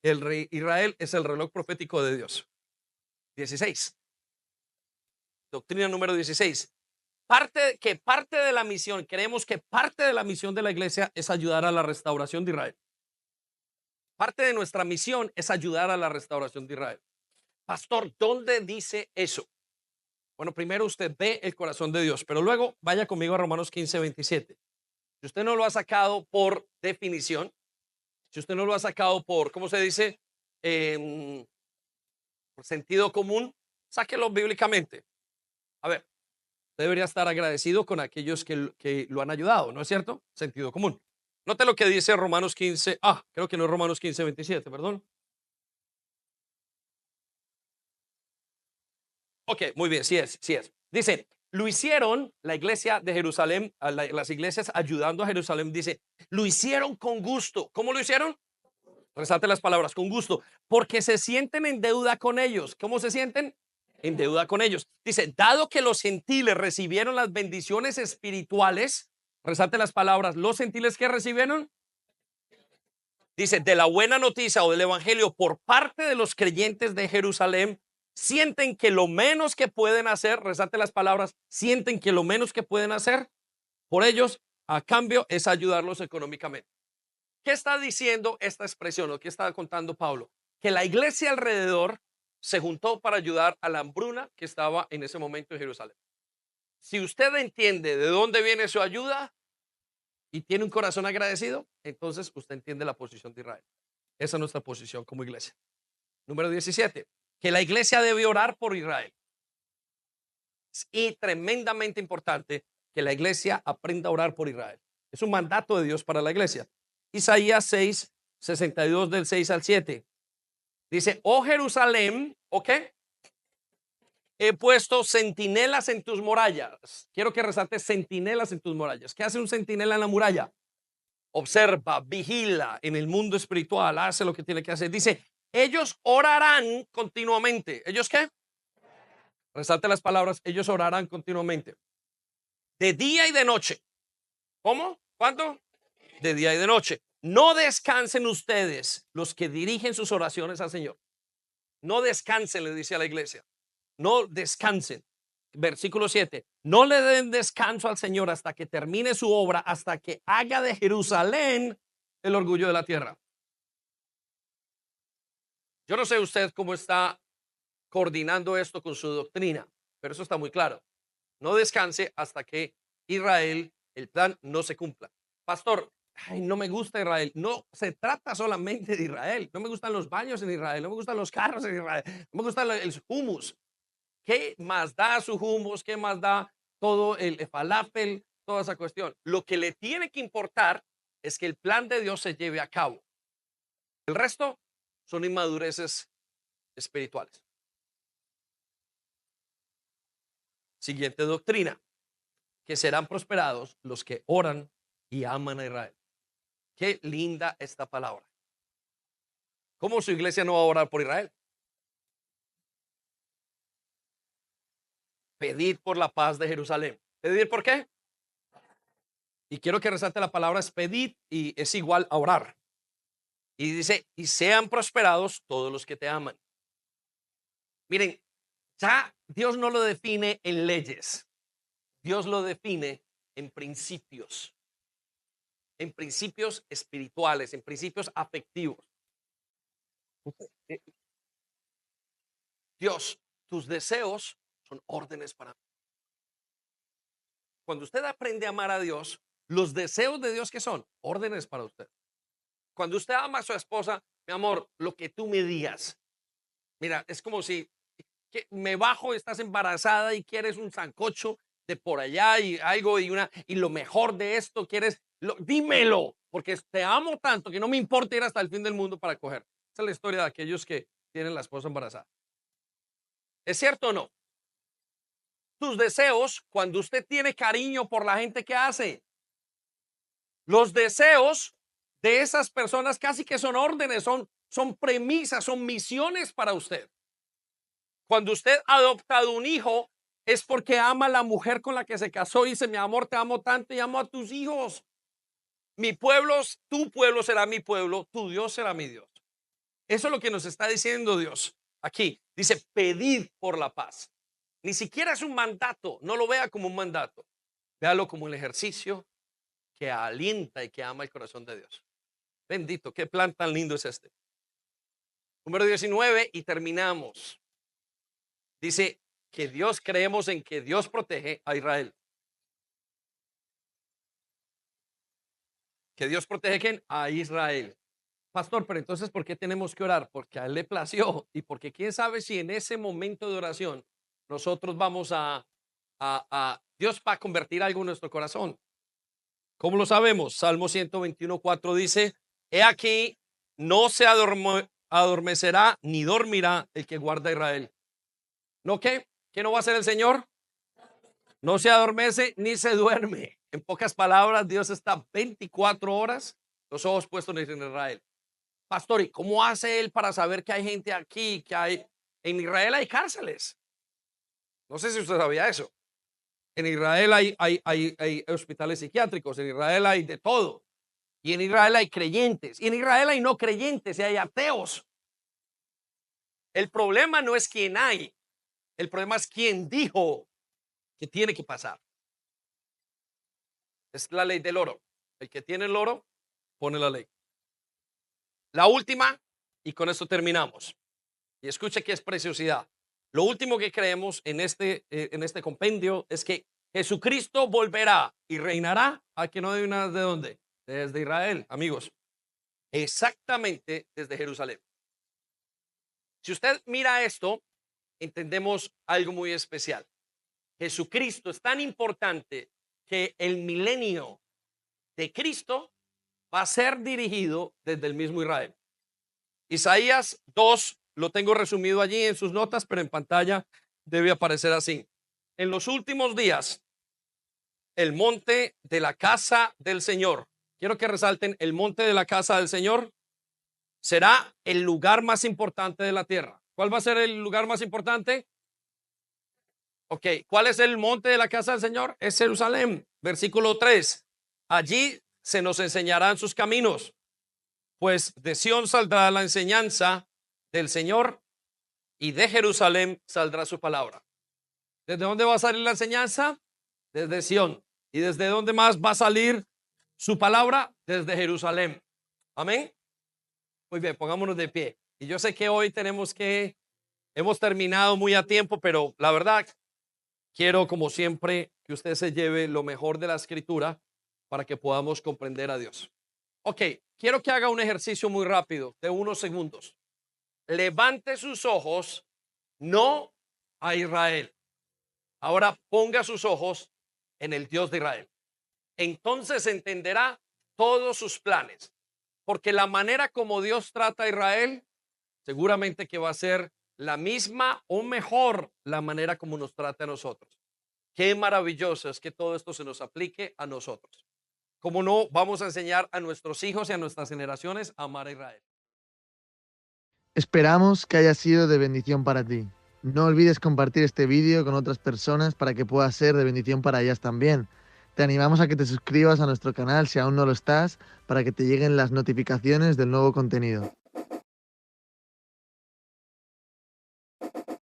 Speaker 1: El rey Israel es el reloj profético de Dios. 16. Doctrina número 16. Parte de la misión, creemos que parte de la misión de la iglesia es ayudar a la restauración de Israel. Parte de nuestra misión es ayudar a la restauración de Israel. Pastor, ¿dónde dice eso? Bueno, primero usted ve el corazón de Dios, pero luego vaya conmigo a Romanos 15:27. Si usted no lo ha sacado por definición, si usted no lo ha sacado por, ¿cómo se dice? Por sentido común, sáquelo bíblicamente. A ver, usted debería estar agradecido con aquellos que lo han ayudado, ¿no es cierto? Sentido común. Note lo que dice Romanos 15. Creo que no es Romanos 15:27, perdón. Ok, muy bien, sí es, sí es. Dice, lo hicieron la iglesia de Jerusalén, las iglesias ayudando a Jerusalén, dice, lo hicieron con gusto. ¿Cómo lo hicieron? Resalte las palabras, con gusto, porque se sienten en deuda con ellos. ¿Cómo se sienten? En deuda con ellos. Dice, dado que los gentiles recibieron las bendiciones espirituales, resalte las palabras, los gentiles que recibieron, dice, de la buena noticia o del evangelio por parte de los creyentes de Jerusalén, sienten que lo menos que pueden hacer, resalte las palabras, sienten que lo menos que pueden hacer por ellos a cambio es ayudarlos económicamente. ¿Qué está diciendo esta expresión o qué está contando Pablo? Que la iglesia alrededor se juntó para ayudar a la hambruna que estaba en ese momento en Jerusalén. Si usted entiende de dónde viene su ayuda y tiene un corazón agradecido, entonces usted entiende la posición de Israel. Esa es nuestra posición como iglesia. Número 17, que la iglesia debe orar por Israel. Y tremendamente importante que la iglesia aprenda a orar por Israel. Es un mandato de Dios para la iglesia. Isaías 6:62 del 6 al 7. Dice, oh Jerusalén, ¿ok? He puesto centinelas en tus murallas. Quiero que resaltes centinelas en tus murallas. ¿Qué hace un centinela en la muralla? Observa, vigila en el mundo espiritual, hace lo que tiene que hacer. Dice, ellos orarán continuamente. ¿Ellos qué? Resalte las palabras, ellos orarán continuamente. De día y de noche. ¿Cómo? ¿Cuánto? De día y de noche. No descansen ustedes, los que dirigen sus oraciones al Señor. No descansen, le dice a la iglesia. No descansen. Versículo 7. No le den descanso al Señor hasta que termine su obra, hasta que haga de Jerusalén el orgullo de la tierra. Yo no sé usted cómo está coordinando esto con su doctrina, pero eso está muy claro. No descanse hasta que Israel, el plan, no se cumpla. Pastor, ay, no me gusta Israel. No se trata solamente de Israel. No me gustan los baños en Israel. No me gustan los carros en Israel. No me gusta el hummus. ¿Qué más da su hummus? ¿Qué más da todo el falafel? Toda esa cuestión. Lo que le tiene que importar es que el plan de Dios se lleve a cabo. El resto son inmadureces espirituales. Siguiente doctrina, que serán prosperados los que oran y aman a Israel. Qué linda esta palabra. ¿Cómo su iglesia no va a orar por Israel? Pedid por la paz de Jerusalén. ¿Pedir por qué? Y quiero que resalte la palabra es pedir y es igual a orar. Y dice, y sean prosperados todos los que te aman. Miren, ya Dios no lo define en leyes. Dios lo define en principios espirituales, en principios afectivos. Dios, tus deseos son órdenes para mí. Cuando usted aprende a amar a Dios, los deseos de Dios, ¿qué son? Órdenes para usted. Cuando usted ama a su esposa, mi amor, lo que tú me digas. Mira, es como si que me bajo, estás embarazada y quieres un sancocho de por allá y algo y lo mejor de esto quieres, dímelo, porque te amo tanto que no me importa ir hasta el fin del mundo para coger. Esa es la historia de aquellos que tienen la esposa embarazada. ¿Es cierto o no? Tus deseos, cuando usted tiene cariño por la gente que hace, los deseos de esas personas casi que son órdenes, son premisas, son misiones para usted. Cuando usted ha adoptado un hijo, es porque ama a la mujer con la que se casó y dice, mi amor, te amo tanto y amo a tus hijos. Mi pueblo, tu pueblo será mi pueblo, tu Dios será mi Dios. Eso es lo que nos está diciendo Dios aquí. Dice, pedid por la paz. Ni siquiera es un mandato, no lo vea como un mandato. Véalo como un ejercicio que alienta y que ama el corazón de Dios. Bendito, qué plan tan lindo es este. Número 19 y terminamos. Dice que Dios, creemos en que Dios protege a Israel. Que Dios protege ¿quién? A Israel. Pastor, pero entonces, ¿por qué tenemos que orar? Porque a él le plació y porque quién sabe si en ese momento de oración nosotros vamos Dios va a convertir algo en nuestro corazón. ¿Cómo lo sabemos? Salmo 121:4 dice, he aquí, no se adormecerá ni dormirá el que guarda a Israel. ¿No qué? ¿Qué no va a hacer el Señor? No se adormece ni se duerme. En pocas palabras, Dios está 24 horas, los ojos puestos en Israel. Pastor, ¿y cómo hace él para saber que hay gente aquí, en Israel hay cárceles? No sé si usted sabía eso. En Israel hay hospitales psiquiátricos, en Israel hay de todo. Y en Israel hay creyentes, y en Israel hay no creyentes, y hay ateos. El problema no es quién hay, el problema es quién dijo que tiene que pasar. Es la ley del oro. El que tiene el oro pone la ley. La última, y con esto terminamos. Y escuche que es preciosidad. Lo último que creemos en este compendio es que Jesucristo volverá y reinará a que no adivinas de dónde. Desde Israel, amigos. Exactamente desde Jerusalén. Si usted mira esto, entendemos algo muy especial. Jesucristo es tan importante que el milenio de Cristo va a ser dirigido desde el mismo Israel. Isaías 2, lo tengo resumido allí en sus notas, pero en pantalla debe aparecer así. En los últimos días, el monte de la casa del Señor, quiero que resalten, el monte de la casa del Señor será el lugar más importante de la tierra. ¿Cuál va a ser el lugar más importante? Ok, ¿cuál es el monte de la casa del Señor? Es Jerusalén. Versículo 3. Allí se nos enseñarán sus caminos, pues de Sión saldrá la enseñanza del Señor y de Jerusalén saldrá su palabra. ¿Desde dónde va a salir la enseñanza? Desde Sión. ¿Y desde dónde más va a salir su palabra? Desde Jerusalén. Amén. Muy bien, pongámonos de pie. Y yo sé que hoy hemos terminado muy a tiempo, pero la verdad, quiero como siempre que usted se lleve lo mejor de la escritura para que podamos comprender a Dios. Ok, quiero que haga un ejercicio muy rápido de unos segundos. Levante sus ojos, no a Israel. Ahora ponga sus ojos en el Dios de Israel. Entonces entenderá todos sus planes, porque la manera como Dios trata a Israel, seguramente que va a ser la misma o mejor la manera como nos trata a nosotros. Qué maravilloso es que todo esto se nos aplique a nosotros. ¿Cómo no vamos a enseñar a nuestros hijos y a nuestras generaciones a amar a Israel?
Speaker 2: Esperamos que haya sido de bendición para ti. No olvides compartir este vídeo con otras personas para que pueda ser de bendición para ellas también. Te animamos a que te suscribas a nuestro canal si aún no lo estás, para que te lleguen las notificaciones del nuevo contenido.